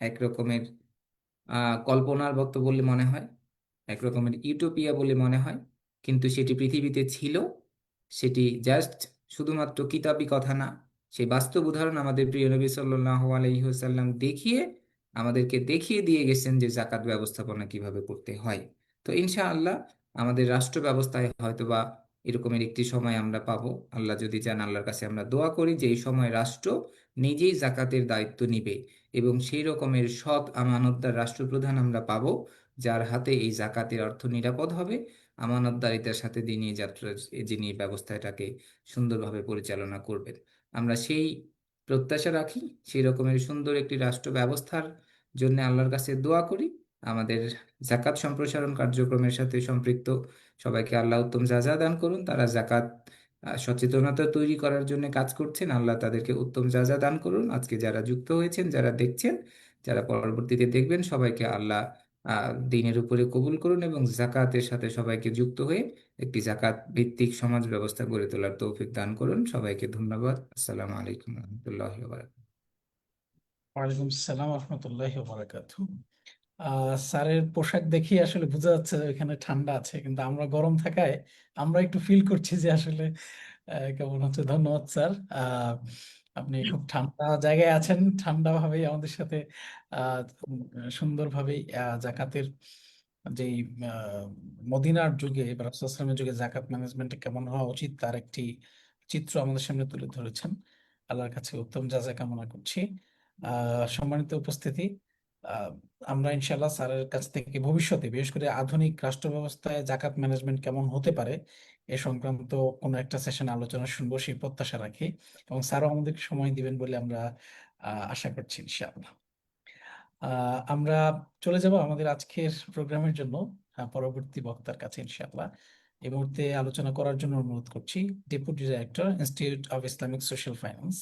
একরকমের কল্পনার মতো বলে মনে হয়, একরকমের ইউটোপিয়া বলে মনে হয়, কিন্তু সেটি পৃথিবীতে ছিল। সেটি জাস্ট শুধুমাত্র কিতাবি কথা না, সেই বাস্তব উদাহরণ আমাদের প্রিয় নবী সাল্লাল্লাহু আলাইহি ওয়াসাল্লাম আমাদেরকে দেখিয়ে দিয়ে গেছেন যে জাকাত ব্যবস্থাপনা কিভাবে করতে হয়। তো ইনশাআল্লাহ আমাদের রাষ্ট্র ব্যবস্থায় হয়তোবা এরকমের একটি সময় আমরা পাবো, আল্লাহ যদি চান। আল্লাহর কাছে আমরা দোয়া করি যে এই সময় রাষ্ট্র নিজেই জাকাতের দায়িত্ব নিবে এবং সেই রকমের সৎ আমানতদার রাষ্ট্রপ্রধান আমরা পাবো যার হাতে এই জাকাতের অর্থ নিরাপদ হবে, আমানতদারিতার সাথে দিনই যাত্রা যিনি ব্যবস্থাটাকে সুন্দরভাবে পরিচালনা করবেন। আমরা সেই প্রত্যাশা রাখি, সেই রকমের সুন্দর একটি রাষ্ট্র ব্যবস্থার জন্য আল্লাহর কাছে দোয়া করি। আমাদের জাকাত সম্প্রসারণ কার্যক্রমের সাথে সম্পৃক্ত সবাইকে আল্লাহ উত্তম যাজা দান করুন। তারা জাকাত সচেতনতা তৈরি করার জন্য কাজ করছেন, আল্লাহ তাদেরকে উত্তম যাজা দান করুন। আজকে যারা যুক্ত হয়েছেন, যারা দেখছেন, যারা পরবর্তীতে দেখবেন, সবাইকে আল্লাহ দিনের উপরে কবুল করুন এবং জাকাতের সাথে সবাইকে যুক্ত হয়ে একটি জাকাত ভিত্তিক সমাজ ব্যবস্থা গড়ে তোলার তৌফিক দান করুন। সবাইকে ধন্যবাদ। আসসালামু আলাইকুম রহমতুল্লাহ। ওয়ালাইকুম আসসালাম রহমতুল্লাহি ওয়া বারাকাতুহু। স্যারের পোশাক দেখি আসলে বোঝা যাচ্ছে যে এখানে ঠান্ডা আছে, কিন্তু আমরা গরম থাকায় আমরা একটু ফিল করছি যে আসলে কেমন হচ্ছে। ধন্যবাদ স্যার। আপনি খুব ঠান্ডা জায়গায় আছেন, ঠান্ডা ভাবেই আমাদের সাথে সুন্দরভাবেই জাকাতের যেই মদিনার যুগে বা রাসূলুল্লাহ সাল্লাল্লাহু আলাইহি ওয়াসাল্লামের যুগে জাকাত ম্যানেজমেন্ট কেমন হওয়া উচিত তার একটি চিত্র আমাদের সামনে তুলে ধরেছেন। আল্লাহর কাছে উত্তম যাজা কামনা করছি। সম্মানিত উপস্থিতি, আহ, আমরা ইনশাল্লাহ স্যারের কাছ থেকে ভবিষ্যতে বিশেষ করে আধুনিক রাষ্ট্র ব্যবস্থায় জাকাত ম্যানেজমেন্ট কেমন হতে পারে এ সংক্রান্ত কোনো একটা সেশন আলোচনা শুনবো সেই প্রত্যাশা রাখি, এবং স্যারও আমাদেরকে সময় দিবেন বলে আমরা আশা করছি ইনশাআল্লাহ। আমরা চলে যাব আমাদের আজকের প্রোগ্রামের জন্য পরবর্তী বক্তার কাছে ইনশাআল্লাহ। এই মুহূর্তে আলোচনা করার জন্য অনুরোধ করছি deputy director institute of Islamic social finance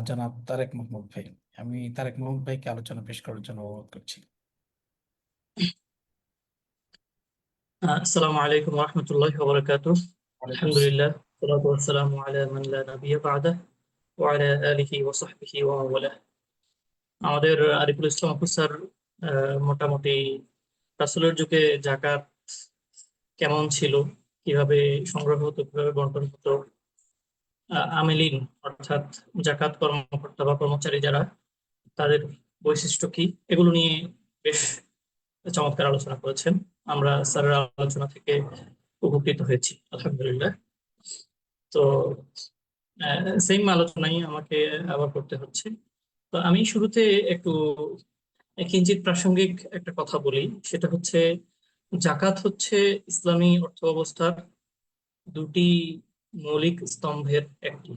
জনাব তারেক মাহমুদ ভাই। আমি তারেক মাহমুদ ভাইকে আলোচনা পেশ করার জন্য অনুরোধ করছি। السلام عليكم ورحمة الله وبركاته. ওয়ালাইকুম الحمد আসসালাম। لله والصلاة والسلام على من لا نبي بعده وعلى آله وصحبه ومن والاه. আমাদের আরিফুল ইসলাম আপু স্যার মোটামুটি রাসূলের যুগে জাকাত কেমন ছিল, কিভাবে সংগ্রহ হতো, কিভাবে বন্টন হতো, আমিলিন অর্থাৎ জাকাত কর্মকর্তা বা কর্মচারী যারা, তাদের বৈশিষ্ট্য কি, এগুলো নিয়ে বেশ চমৎকার আলোচনা করেছেন। আমরা স্যারের আলোচনা থেকে উপকৃত হয়েছি আলহামদুলিল্লাহ। তো সেম আলোচনাই আমাকে আবার করতে হচ্ছে। তো আমি শুরুতে একটু কিঞ্চিত প্রাসঙ্গিক একটা কথা বলি, সেটা হচ্ছে জাকাত হচ্ছে ইসলামী অর্থ ব্যবস্থার দুটি মৌলিক স্তম্ভের একটি।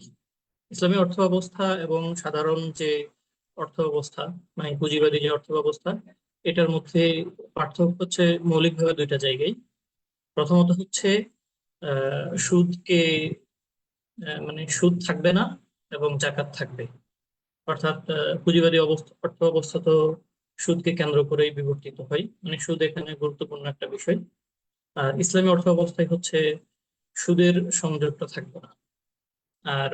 ইসলামী অর্থ ব্যবস্থা এবং সাধারণ যে অর্থ ব্যবস্থা, মানে পুঁজিবাদী যে অর্থ ব্যবস্থা, এটার মধ্যে পার্থক্য হচ্ছে মৌলিকভাবে দুইটা জায়গায়। প্রথমত হচ্ছে সুদকে মানে সুদ থাকবে না এবং জাকাত থাকবে। অর্থাৎ পুঁজিবাদী অর্থ ব্যবস্থা তো সুদকে কেন্দ্র করেই বিবর্তিত হয়, মানে সুদ এখানে গুরুত্বপূর্ণ একটা বিষয়। আর ইসলামী অর্থ ব্যবস্থায় হচ্ছে সুদের সংযোগটা থাকবে না। আর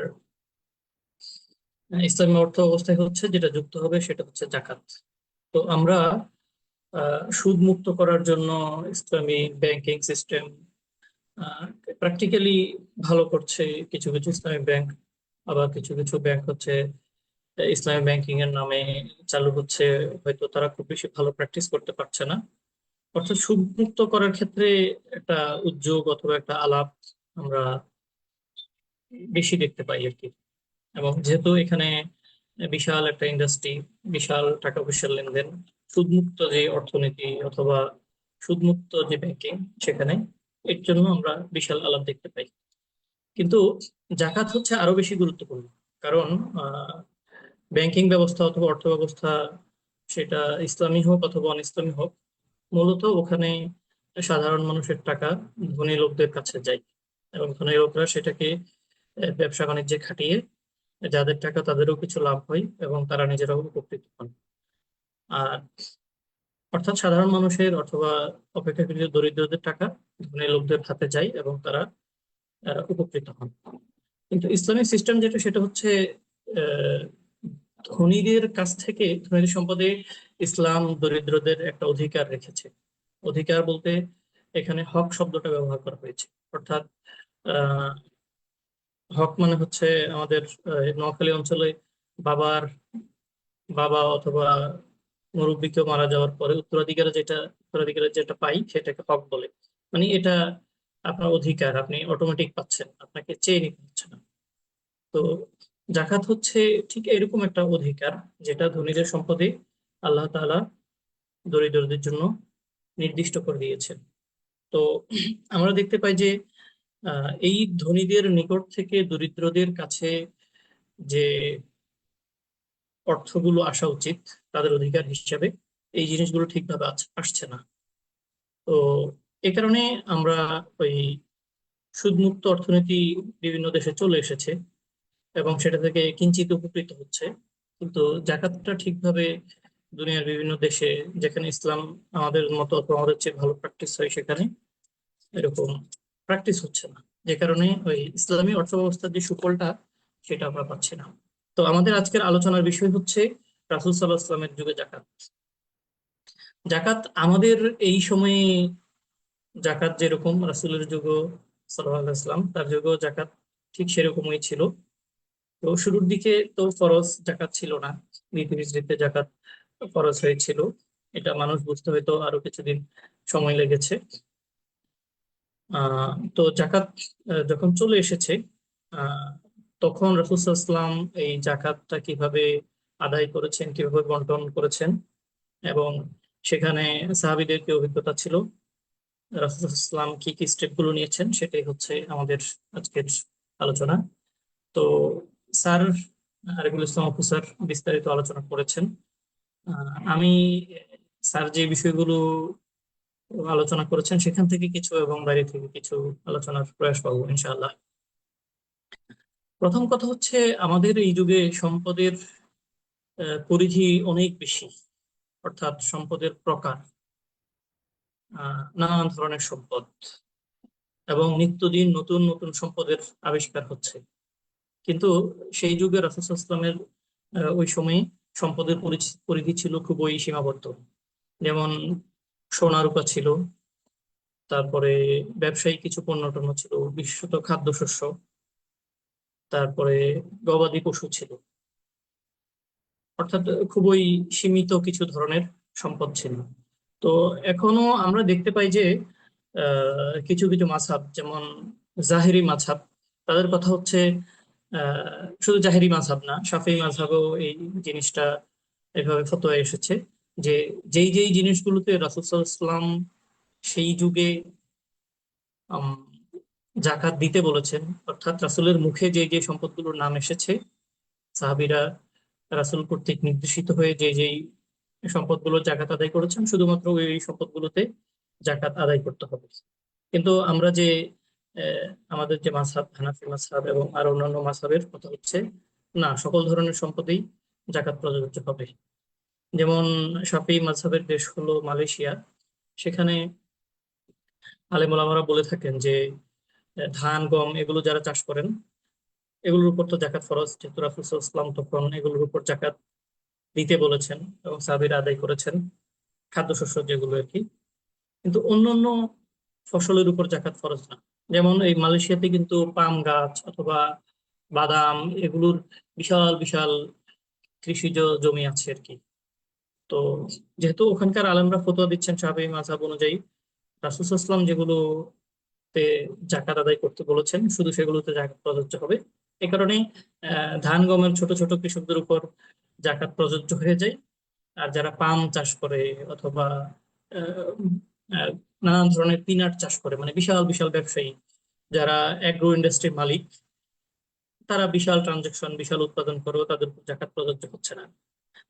ইসলামী অর্থ ব্যবস্থায় হচ্ছে যেটা যুক্ত হবে সেটা হচ্ছে জাকাত। তো আমরা সুদ মুক্ত করার জন্য ইসলামী ব্যাংকিং সিস্টেম প্র্যাকটিক্যালি ভালো করছে কিছু কিছু ইসলামী ব্যাংক, আবার কিছু কিছু ব্যাংক হচ্ছে ইসলামী ব্যাংকিং এর নামে চালু হচ্ছে, হয়তো তারা খুব বেশি ভালো প্র্যাকটিস করতে পারছে না। অর্থাৎ সুদ মুক্ত করার ক্ষেত্রে একটা উদ্যোগ অথবা একটা আলাপ আমরা বেশি দেখতে পাই আর কি। এবং যেহেতু এখানে বিশাল একটা ইন্ডাস্ট্রি, বিশাল টাকা পয়সার লেনদেন, সুদমুক্ত যে অর্থনীতি অথবা সুদমুক্ত যে ব্যাংকিং, সেখানে এর জন্য আমরা বিশাল আলাপ দেখতে পাই। কিন্তু জাকাত হচ্ছে আরো বেশি গুরুত্বপূর্ণ, কারণ ব্যাংকিং ব্যবস্থা অথবা অর্থ ব্যবস্থা, সেটা ইসলামী হোক অথবা অন ইসলামী হোক, মূলত ওখানে সাধারণ মানুষের টাকা ধনী লোকদের কাছে যায় এবং ধনী লোকরা সেটাকে ব্যবসা বাণিজ্যে খাটিয়ে যাদের টাকা তাদেরও কিছু লাভ হয় এবং তারা নিজেরাও উপকৃত হন। আর অর্থাৎ সাধারণ মানুষের অথবা অপেক্ষাকৃত দরিদ্রদের টাকা ধনী লোকদের হাতে যায় এবং তারা উপকৃত হন। কিন্তু ইসলামিক সিস্টেম যেটা, সেটা হচ্ছে আহ, ধনীদের কাছ থেকে, ধনীদের সম্পদে ইসলাম দরিদ্রদের একটা অধিকার রেখেছে। অধিকার বলতে এখানে হক শব্দটা ব্যবহার করা হয়েছে। অর্থাৎ আহ হক মানে হচ্ছে আমাদের নোয়াখালী অঞ্চলে বাবার বাবা অথবা মুরব্বী কেউ মারা যাওয়ার পরে উত্তরাধিকারে যেটা পাই সেটাকে হক বলে। মানে এটা আপনার অধিকার, আপনি অটোমেটিক পাচ্ছেন, আপনাকে চেয়ে নিতে হচ্ছে না। তো জাকাত হচ্ছে ঠিক এরকম একটা অধিকার, যেটা ধনীদের সম্পদে আল্লাহ তাআলা দরিদ্রদের জন্য নির্দিষ্ট করে দিয়েছেন। তো আমরা দেখতে পাই যে এই ধনীদের নিকট থেকে দরিদ্রদের কাছে যে অর্থগুলো আসা উচিত তাদের অধিকার হিসেবে, এই জিনিসগুলো ঠিকভাবে আসছে না। তো এ কারণে আমরা ওই সুদমুক্ত অর্থনীতি বিভিন্ন দেশে চলে এসেছে এবং সেটা থেকে কিঞ্চিত উপকৃত হচ্ছে। কিন্তু জাকাতটা ঠিকভাবে দুনিয়ার বিভিন্ন দেশে, যেখানে ইসলাম আমাদের মতো অথবা আমাদের চেয়ে ভালো প্র্যাকটিস হয়, সেখানে এরকম প্র্যাকটিস হচ্ছে না, যে কারণে ওই ইসলামী অর্থ ব্যবস্থার যে সুফলটা সেটা আমরা পাচ্ছি না। তো আমাদের আজকের আলোচনার বিষয় হচ্ছে রাসূল সাল্লাল্লাহু আলাইহি ওয়াসাল্লামের যুগে জাকাত। জাকাত আমাদের এই সময়ে, জাকাত যেরকম রাসূলের যুগে সাল্লাল্লাহু আলাইহি ওয়াসাল্লাম তার যুগেও জাকাত ঠিক সেরকমই ছিল। তো শুরুর দিকে তো ফরজ জাকাত ছিল না, নীতি হিজরীতে জাকাত ফরজ হয়েছিল। এটা মানুষ বুঝতে হয়তো আরো কিছুদিন সময় লেগেছে। তো জাকাত যখন চলে এসেছে, আহ, তখন রাসূল সাল্লাল্লাহু আলাইহি ওয়াসাল্লাম এই জাকাতটা কিভাবে আদায় করেছেন, কিভাবে বন্টন করেছেন, এবং সেখানে সাহাবীদের কি অভিজ্ঞতা ছিল, রাসূল সাল্লাল্লাহু আলাইহি ওয়াসাল্লাম কি কি স্টেপ গুলো নিয়েছেন, সেটাই হচ্ছে আমাদের আজকের আলোচনা। তো স্যার আরিফুল ইসলাম অপু স্যার বিস্তারিত আলোচনা করেছেন। আমি স্যার যে বিষয়গুলো আলোচনা করেছেন সেখান থেকে কিছু এবং বাইরে থেকে কিছু আলোচনার প্রয়াস পাবো ইনশাআল্লাহ। প্রথম কথা হচ্ছে, আমাদের এই যুগে সম্পদের পরিধি অনেক বেশি, অর্থাৎ সম্পদের প্রকার, নানান ধরনের সম্পদ, এবং নিত্যদিন নতুন নতুন সম্পদের আবিষ্কার হচ্ছে। কিন্তু সেই যুগে রাসূল সাল্লাল্লাহু আলাইহি ওয়াসাল্লামের ওই সময়ে সম্পদের পরিধি ছিল খুবই সীমাবদ্ধ। যেমন সোনা রূপা ছিল, তারপরে ব্যবসায়িক কিছু পণ্য টণ্য ছিল, বিশেষত খাদ্যশস্য, তারপরে গবাদি পশু ছিল। অর্থাৎ খুবই সীমিত কিছু ধরনের সম্পদ ছিল। তো এখনো আমরা দেখতে পাই যে কিছু কিছু মাযহাব, যেমন জাহেরি মাযহাব, তাদের কথা হচ্ছে শুধু জাহেরি মাযহাব না, শাফিঈ মাযহাবেও এই জিনিসটা এভাবে ফতোয়া এসেছে যে যেই যেই জিনিসগুলোতে রাসূল সাল্লাল্লাহু আলাইহি ওয়াসাল্লাম সেই যুগে আম, জাকাত দিতে বলেছেন, অর্থাৎ রাসূলের মুখে যে যে সম্পদগুলোর নাম এসেছে, সাহাবীরা রাসূল কর্তৃক নির্দেশিত হয়ে যে যেই সম্পদগুলো জাকাত আদায় করেছেন, শুধুমাত্র ওই সম্পদগুলোতে জাকাত আদায় করতে হবে। কিন্তু আমরা যে আমাদের যে মাযহাব, হানাফি মাযহাব এবং আর অন্যান্য মাযহাবের কথা হচ্ছে না, সকল ধরনের সম্পদেই জাকাত প্রযোজ্য হবে। যেমন শাফিঈ মাযহাবের দেশ হলো মালয়েশিয়া, সেখানে আলেম ওলামারা বলে থাকেন যে ধান, গম এগুলো যারা চাষ করেন, এগুলোর উপর তো জাকাত ফরজ, যেহেতু রাসূল সাল্লাল্লাহু আলাইহি ওয়াসাল্লাম তখন এগুলোর উপর জাকাত দিতে বলেছেন এবং সাহাবীরা আদায় করেছেন, খাদ্যশস্য যেগুলো আর কি। কিন্তু অন্যান্য ফসলের উপর জাকাত ফরজ না। যেমন এই মালয়েশিয়াতে কিন্তু পাম গাছ অথবা বাদাম এগুলোর বিশাল বিশাল কৃষিজ জমি আছে আর কি। তো যেহেতু ওখানকার আলেমরা ফতোয়া দিচ্ছেন শাফিঈ মাযহাব অনুযায়ী, রাসূল সাল্লাল্লাহু আলাইহি ওয়াসাল্লাম যেগুলোতে জাকাত আদায় করতে বলেছেন শুধু সেগুলোতে জাকাত প্রযোজ্য হবে। এই কারণে ধান গমের ছোট ছোট কৃষকদের উপর জাকাত প্রযোজ্য হয়ে যায়। আর যারা পাম চাষ করে অথবা আহ, আহ, নানান ধরনের পিনাট চাষ করে, মানে বিশাল বিশাল ব্যবসায়ী যারা অ্যাগ্রো ইন্ডাস্ট্রির মালিক, তারা বিশাল ট্রানজাকশন, বিশাল উৎপাদন করেও তাদের উপর জাকাত প্রযোজ্য হচ্ছে না।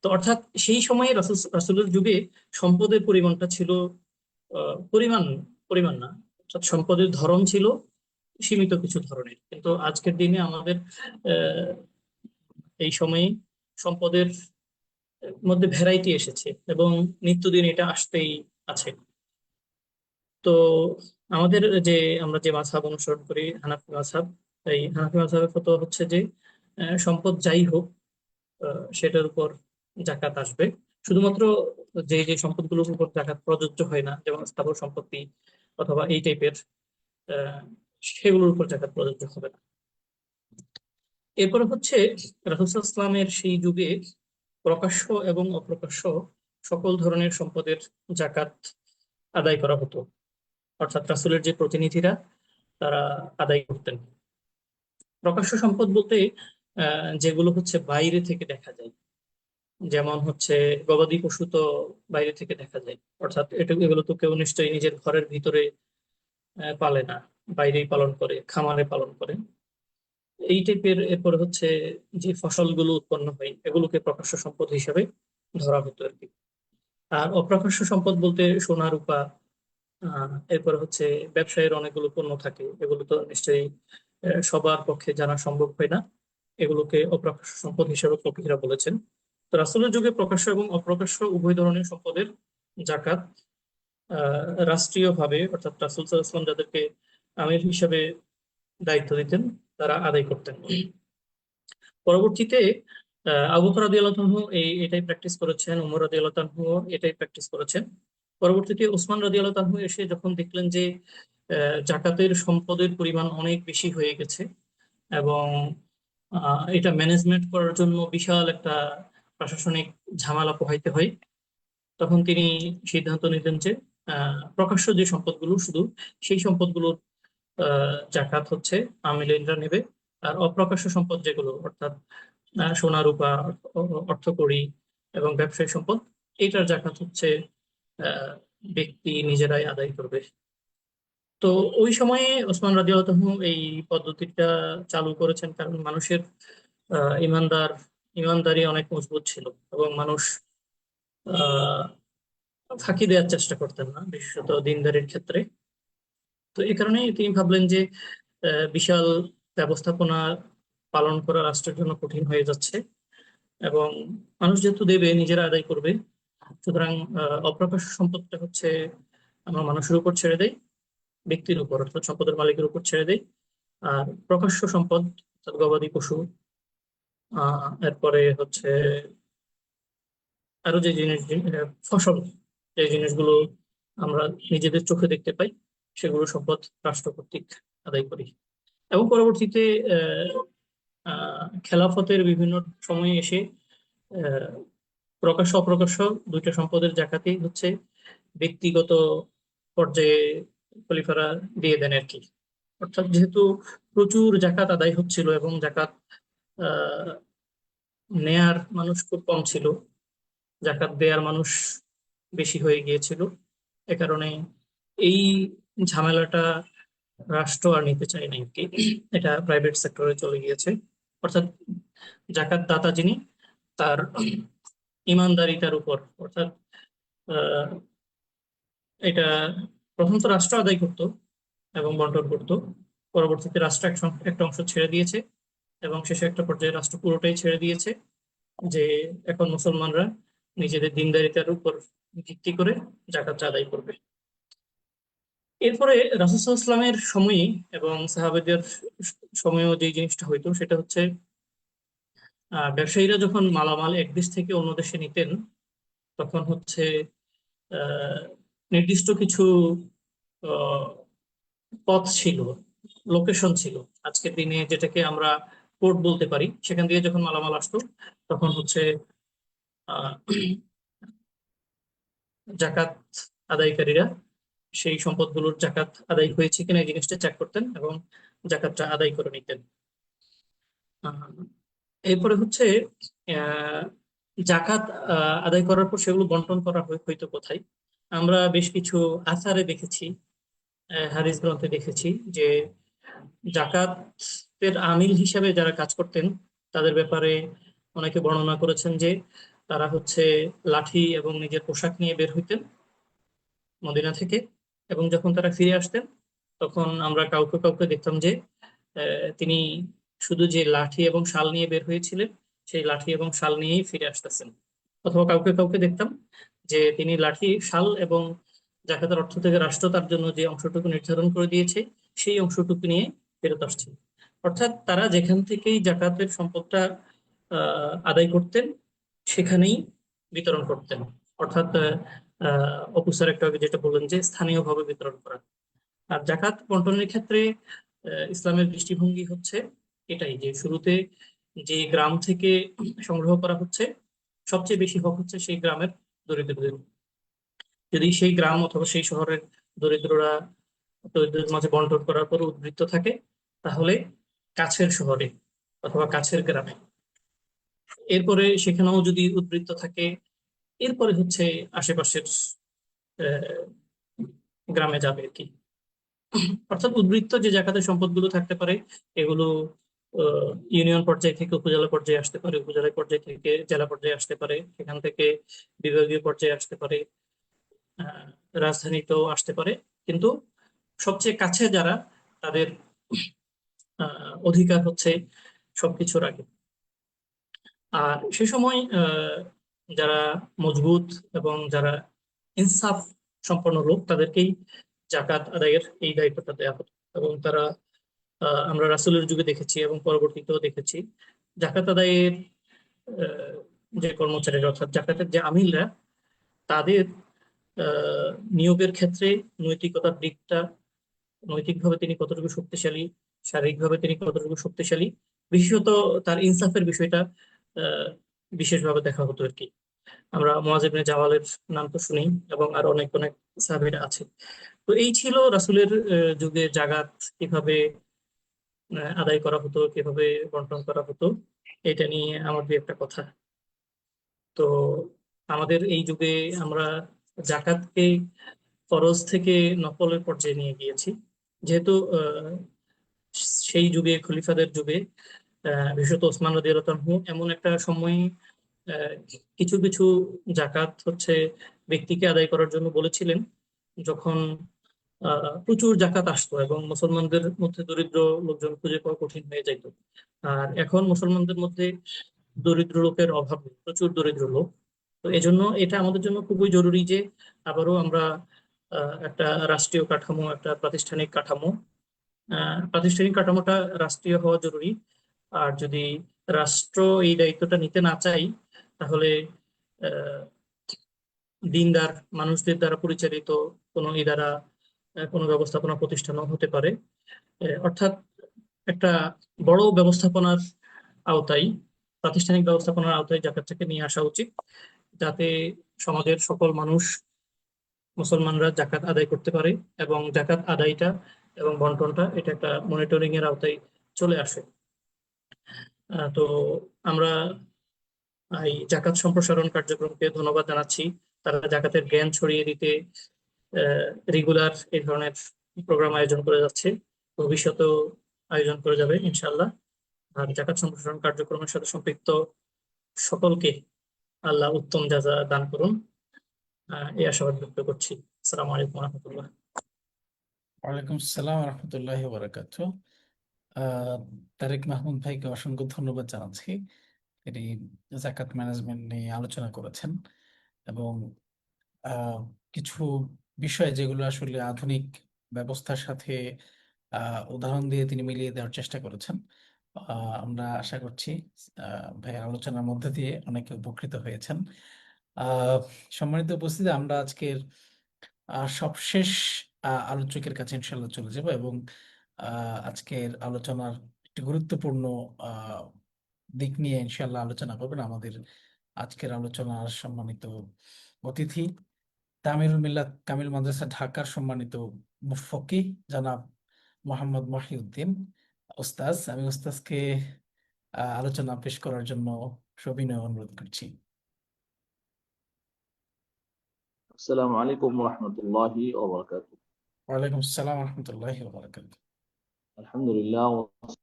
তো অর্থাৎ সেই সময়ে রাসূলের যুগে সম্পদের পরিমাণটা ছিল পরিমাণ পরিমাণ না, অর্থাৎ সম্পদের ধরন ছিল সীমিত কিছু ধরনের। কিন্তু আজকের দিনে আমাদের আহ, এই সময়ে সম্পদের মধ্যে ভ্যারাইটি এসেছে এবং নিত্যদিন এটা আসতেই আছে। তো আমাদের যে আমরা যে মাযহাব অনুসরণ করি, হানাফি মাযহাব, এই হানাফি মাযহাবের ফতোয়া হচ্ছে যে সম্পদ যাই হোক সেটার উপর জাকাত আসবে। শুধুমাত্র যে যে সম্পদগুলোর উপর জাকাত প্রযোজ্য হয় না, যেমন স্থাবর সম্পত্তি অথবা এই টাইপের, সেগুলোর উপর জাকাত প্রযোজ্য হবে না। এরপরে হচ্ছে রাসূল সাল্লাল্লাহু আলাইহি ওয়াসাল্লামের সেই যুগে প্রকাশ্য এবং অপ্রকাশ্য সকল ধরনের সম্পদের জাকাত আদায় করা হতো, অর্থাৎ রাসূলের যে প্রতিনিধিরা তারা আদায় করতেন। প্রকাশ্য সম্পদ বলতে যেগুলো হচ্ছে বাইরে থেকে দেখা যায়, যেমন হচ্ছে গবাদি পশু তো বাইরে থেকে দেখা যায়, অর্থাৎ এগুলো তো কেউ নিশ্চয়ই নিজের ঘরের ভিতরে পালে না, বাইরেই পালন করে, খামারে পালন করে এই টাইপের। এরপর হচ্ছে যে ফসলগুলো উৎপন্ন হয় এগুলোকে প্রকাশ্য সম্পদ হিসেবে ধরা হতো আর কি। আর অপ্রকাশ্য সম্পদ বলতে সোনা রূপা, এরপর হচ্ছে ব্যবসায়ের অনেকগুলো পণ্য থাকে, এগুলো তো নিশ্চয়ই সবার পক্ষে জানা সম্ভব হয় না, এগুলোকে অপ্রকাশ্য সম্পদ হিসেবে ফকিহরা বলেছেন। তো রাসূলের যুগে প্রকাশ্য এবং অপ্রকাশ্য উভয় ধরনের সম্পদের জাকাত রাষ্ট্রীয়ভাবে, অর্থাৎ রাসূল সাল্লাল্লাহু আলাইহি ওয়াসাল্লাম যাদেরকে আমির হিসেবে দায়িত্ব দিতেন তারা আদায় করতেন। পরবর্তীতে আবু বকর রাদিয়াল্লাহু আনহু এটাই প্র্যাকটিস করেছেন, উমর রাদিয়াল্লাহু আনহু এটাই প্র্যাকটিস করেছেন। পরবর্তীতে ওসমান রাদিয়াল্লাহু আনহু এসে যখন দেখলেন যে জাকাতের সম্পদের পরিমাণ অনেক বেশি হয়ে গেছে এবং এটা ম্যানেজমেন্ট করার জন্য বিশাল একটা প্রশাসনিক ঝামেলা পোহাইতে হয়, তখন তিনি সিদ্ধান্ত নিলেন যে প্রকাশ্য যে সম্পদগুলো শুধু সেই সম্পদগুলোর জাকাত হচ্ছে আমিলিনরা নেবে, আর অপ্রকাশ্য সম্পদ যেগুলো অর্থাৎ সোনা রূপা, অর্থকড়ি এবং ব্যবসায়িক সম্পদ, এটার জাকাত হচ্ছে আহ, ব্যক্তি নিজেরাই আদায় করবে। তো ওই সময়ে ওসমান রাদিয়াল্লাহু আনহু এই পদ্ধতিটা চালু করেছেন, কারণ মানুষের ইমানদারি অনেক মজবুত ছিল এবং মানুষ আহ ফাঁকি দেওয়ার চেষ্টা করতেন না, বিশেষত দিনদারির ক্ষেত্রে। তো এই কারণেই তিনি ভাবলেন যে বিশাল ব্যবস্থাপনা পালন করা রাষ্ট্রের জন্য কঠিন হয়ে যাচ্ছে এবং মানুষ যেহেতু দেবে নিজেরা আদায় করবে, সুতরাং অপ্রকাশ্য সম্পদটা হচ্ছে আমরা মানুষের উপর ছেড়ে দেই, ব্যক্তির উপর অর্থাৎ সম্পদের মালিকের উপর ছেড়ে দেই। আর প্রকাশ্য সম্পদ অর্থাৎ গবাদি পশু, এরপরে হচ্ছে আরো যে জিনিস, ফসল, যে জিনিসগুলো আমরা নিজেদের চোখে দেখতে পাই, সেগুলো সম্পদ রাষ্ট্র কর্তৃক আদায় করি। এবং পরবর্তীতে খেলাফতের বিভিন্ন সময়ে এসে প্রকাশ্য অপ্রকাশ্য দুইটা সম্পদের জাকাতই হচ্ছে ব্যক্তিগত পর্যায়ে খলিফারা দিয়ে দেন আর কি। অর্থাৎ যেহেতু প্রচুর জাকাত আদায় হচ্ছিল এবং জাকাত আহ নেয়ার মানুষ খুব কম ছিল, জাকাত দেয়ার মানুষ বেশি হয়ে গিয়েছিল, এ কারণে এই ঝামেলাটা রাষ্ট্র আর নিতে চায়নি আর কি। এটা প্রাইভেট সেক্টরে চলে গিয়েছে। অর্থাৎ জাকাত দাতা যিনি, তার ইমানদারিতার উপর, অর্থাৎ আহ, এটা প্রথম তো রাষ্ট্র আদায় করতো এবং বন্টন করতো, পরবর্তীতে রাষ্ট্র একটা অংশ ছেড়ে দিয়েছে এবং শেষে একটা পর্যায়ে রাষ্ট্র পুরোটাই ছেড়ে দিয়েছে, যে এখন মুসলমানরা নিজেদের দিনদারিতার উপর ভিত্তি করে জাকাতটা আদায় করবে। এরপরে রাসূল সাল্লাল্লাহু আলাইহি ওয়াসাল্লামের সময়ে এবং সাহাবাদের সময়েও যে জিনিসটা হইতো সেটা হচ্ছে ব্যবসায়ীরা যখন মালামাল এক দেশ থেকে অন্য দেশে নিতেন, তখন হচ্ছে আহ, নির্দিষ্ট কিছু আহ, পথ ছিল, লোকেশন ছিল, আজকের দিনে যেটাকে আমরা পোর্ট বলতে পারি, সেখান দিয়ে যখন মালামাল আসতো তখন হচ্ছে আহ জাকাত আদায়কারীরা সেই সম্পদগুলোর জাকাত আদায় হয়েছে কিনা এই জিনিসটা চেক করতেন এবং জাকাতটা আদায় করে নিতেন। আহ, এরপরে হচ্ছে আহ, জাকাত আদায় করার পর সেগুলো বন্টন করা হইতো কোথায়। আমরা বেশ কিছু আসারে দেখেছি, হাদিস গ্রন্থে দেখেছি যে জাকাতের আমিল হিসাবে যারা কাজ করতেন তাদের ব্যাপারে অনেকে বর্ণনা করেছেন যে তারা হচ্ছে লাঠি এবং নিজের পোশাক নিয়ে বের হইতেন মদিনা থেকে, এবং যখন তারা ফিরে আসতেন তখন আমরা কাউকে কাউকে দেখতাম যে তিনি শুধু যে লাঠি এবং শাল নিয়ে বের হয়েছিলেন সেই লাঠি এবং শাল নিয়েই ফিরে আসতেছেন। অথবা কাউকে কাউকে দেখতাম যে তিনি লাঠি, শাল এবং জাকাতের অর্থ থেকে রাষ্ট্র তার জন্য যে অংশটুকু নির্ধারণ করে দিয়েছে সেই অংশটুকু নিয়ে ফেরত আসছেন। অর্থাৎ তারা যেখান থেকেই জাকাতের সম্পদটা আদায় করতেন সেখানেই বিতরণ করতেন। অর্থাৎ অপু স্যার একটু আগে যেটা বললেন যে স্থানীয়ভাবে বিতরণ করা। আর জাকাত বন্টনের ক্ষেত্রে ইসলামের দৃষ্টিভঙ্গি হচ্ছে এটাই, যে শুরুতে যে গ্রাম থেকে সংগ্রহ করা হচ্ছে সবচেয়ে বেশি হক হচ্ছে সেই গ্রামের দরিদ্রদের। যদি সেই গ্রাম অথবা সেই শহরের দরিদ্ররা দরিদ্রদের মাঝে বন্টন করার পর উদ্বৃত্ত থাকে, তাহলে কাছের শহরে অথবা কাছের গ্রামে, এরপরে সেখানেও যদি উদ্বৃত্ত থাকে, এরপরে হচ্ছে আশেপাশের আহ, গ্রামে যাবে আর কি। অর্থাৎ উদ্বৃত্ত যে জাকাতের সম্পদগুলো থাকতে পারে এগুলো ইউনিয়ন পর্যায় থেকে উপজেলা পর্যায়ে আসতে পারে, উপজেলা পর্যায় থেকে জেলা পর্যায়ে আসতে পারে, সেখান থেকে বিভাগীয় পর্যায়ে আসতে পারে, আহ, রাজধানীতেও আসতে পারে। কিন্তু সবচেয়ে কাছে যারা, তাদের অধিকার হচ্ছে সবকিছুর আগে। আর সে সময় যারা মজবুত এবং যারা ইনসাফ সম্পন্ন লোক তাদেরকেই জাকাত আদায়ের এই দায়িত্বটা দেওয়া হতো। এবং তারা আমরা রাসূলের যুগে দেখেছি এবং পরবর্তীতেও দেখেছি, জাকাত আদায়ের আহ, যে কর্মচারীরা অর্থাৎ জাকাতের যে আমিলরা, তাদের আহ, নিয়োগের ক্ষেত্রে নৈতিকতার দিকটা, নৈতিকভাবে তিনি কতটুকু শক্তিশালী, শারীরিকভাবে তিনি কতটুকু শক্তিশালী, বিশেষত তার ইনসাফের বিষয়টা আহ, বিশেষভাবে দেখা হতো আর কি। আমরা মুআয ইবনে জামালের নাম তো শুনি এবং আরো অনেক অনেক সাহাবীরা আছে। তো এই ছিল রাসূলের যুগে জাকাত কিভাবে আদায় করা হতো, কিভাবে বন্টন করা হতো, এটা নিয়ে আমার দুই একটা কথা। তো আমাদের এই যুগে আমরা জাকাতকে ফরজ থেকে নফলের পর্যায়ে নিয়ে গিয়েছি। যেহেতু সেই যুগে খলিফাদের যুগে বিশেষত ওসমান রাদিয়াল্লাহু আনহু এমন একটা সময়ে আহ, কিছু কিছু জাকাত হচ্ছে ব্যক্তিকে আদায় করার জন্য বলেছিলেন যখন প্রচুর জাকাত আসতো এবং মুসলমানদের মধ্যে দরিদ্র লোকজন খুঁজে পাওয়া কঠিন হয়ে যাইত। আর এখন মুসলমানদের মধ্যে দরিদ্র লোকের অভাব নেই, প্রচুর দরিদ্র লোক। তো এজন্য এটা আমাদের জন্য খুবই জরুরি যে আবারও আমরা একটা রাষ্ট্রীয় কাঠামো, একটা প্রাতিষ্ঠানিক কাঠামো, প্রাতিষ্ঠানিক কাঠামোটা রাষ্ট্রীয় হওয়া জরুরি। আর যদি রাষ্ট্র এই দায়িত্বটা নিতে না চাই, তাহলে আহ, দিনদার মানুষদের দ্বারা পরিচালিত কোনো ইদারা, কোনো ব্যবস্থাপনা প্রতিষ্ঠানও হতে পারে। অর্থাৎ একটা বড় ব্যবস্থাপনার আওতায়, প্রাতিষ্ঠানিক ব্যবস্থাপনার আওতায় জাকাতটাকে নিয়ে আসা উচিত। যাতে সমাজের সকল মানুষ মুসলমানরা জাকাত আদায় করতে পারে এবং জাকাত আদায়টা এবং বন্টনটা এটা একটা মনিটরিং এর আওতায় চলে আসে। তো আমরা এই জাকাত সম্প্রসারণ কার্যক্রমকে ধন্যবাদ জানাচ্ছি। তারা জাকাতের জ্ঞান ছড়িয়ে দিতে রেগুলার এই ধরনের প্রোগ্রাম আয়োজন করে যাচ্ছে, ভবিষ্যতেও আয়োজন করে যাবে ইনশাআল্লাহ। আর জাকাত সম্প্রসারণ কার্যক্রমের সাথে সম্পৃক্ত সকলকে আল্লাহ উত্তম জাযা দান করুন, এই আশাবাদ ব্যক্ত করছি। আসসালামু আলাইকুম রহমতুল্লাহ। ওয়ালাইকুম আসসালাম রহমতুল্লাহি বারাকাতু। তারেক মাহমুদ ভাইকে অসংখ্য ধন্যবাদ জানাচ্ছি। তিনি জাকাত ম্যানেজমেন্ট নিয়ে আলোচনা করেছেন এবং কিছু বিষয় যেগুলো আসলে আধুনিক ব্যবস্থার সাথে উদাহরণ দিয়ে তিনি মিলিয়ে দেওয়ার চেষ্টা করেছেন। আমরা আশা করছি ভাইয়ের আলোচনার মধ্যে দিয়ে অনেকে উপকৃত হয়েছেন। সম্মানিত উপস্থিতি, আমরা আজকের সবশেষ আলোচকের কাছে ইনশাল্লাহ চলে যাব এবং আজকের আলোচনার একটি গুরুত্বপূর্ণ দিক নিয়ে ইনশাল্লাহ আলোচনা করবেন আমাদের আজকের আলোচনার সম্মানিত অতিথি, তামিরুল মিল্লাত কামিল মাদ্রাসা ঢাকার সম্মানিত মুফতি জনাব মোহাম্মদ মহিউদ্দিন ওস্তাজ। আমি ওস্তাজকে আলোচনা পেশ করার জন্য সবিনয় অনুরোধ করছি। আসসালামু আলাইকুম রহমতুল্লাহি ওয়া বারাকাতুহু। ওয়ালাইকুম আসসালাম রহমতুল্লাহি ওয়া বারাকাতুহু। আলহামদুলিল্লাহ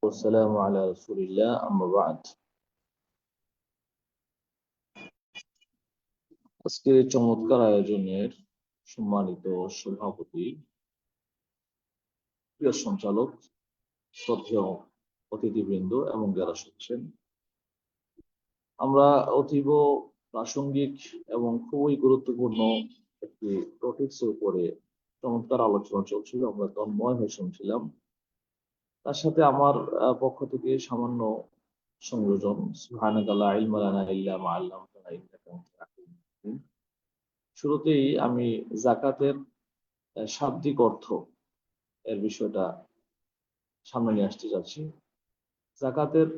ওয়াসসালামু আলা রাসূলিল্লাহ, আম্মা বা'দ। আজকের এই চমৎকার আয়োজনের সম্মানিত সভাপতি, প্রিয় সঞ্চালক, শ্রদ্ধেয় অতিথিবৃন্দ এবং যারা শুনছেন, আমরা অতীব প্রাসঙ্গিক এবং খুবই গুরুত্বপূর্ণ একটি টপিকসের উপরে চমৎকার আলোচনা চলছিল, আমরা তন্ময় হয়ে শুনছিলাম। তার সাথে আমার পক্ষ থেকে সামান্য সংযোজন, সুবহানাকা লা ইলমা লানা ইল্লা মা আল্লামতানা ইন্নাকা আনতাল আলিমুল হাকিম। শুরুতেই আমি যাকাতের শাব্দিক অর্থ এর বিষয়টা সামনে নিয়ে আসতে যাচ্ছি। যাকাতের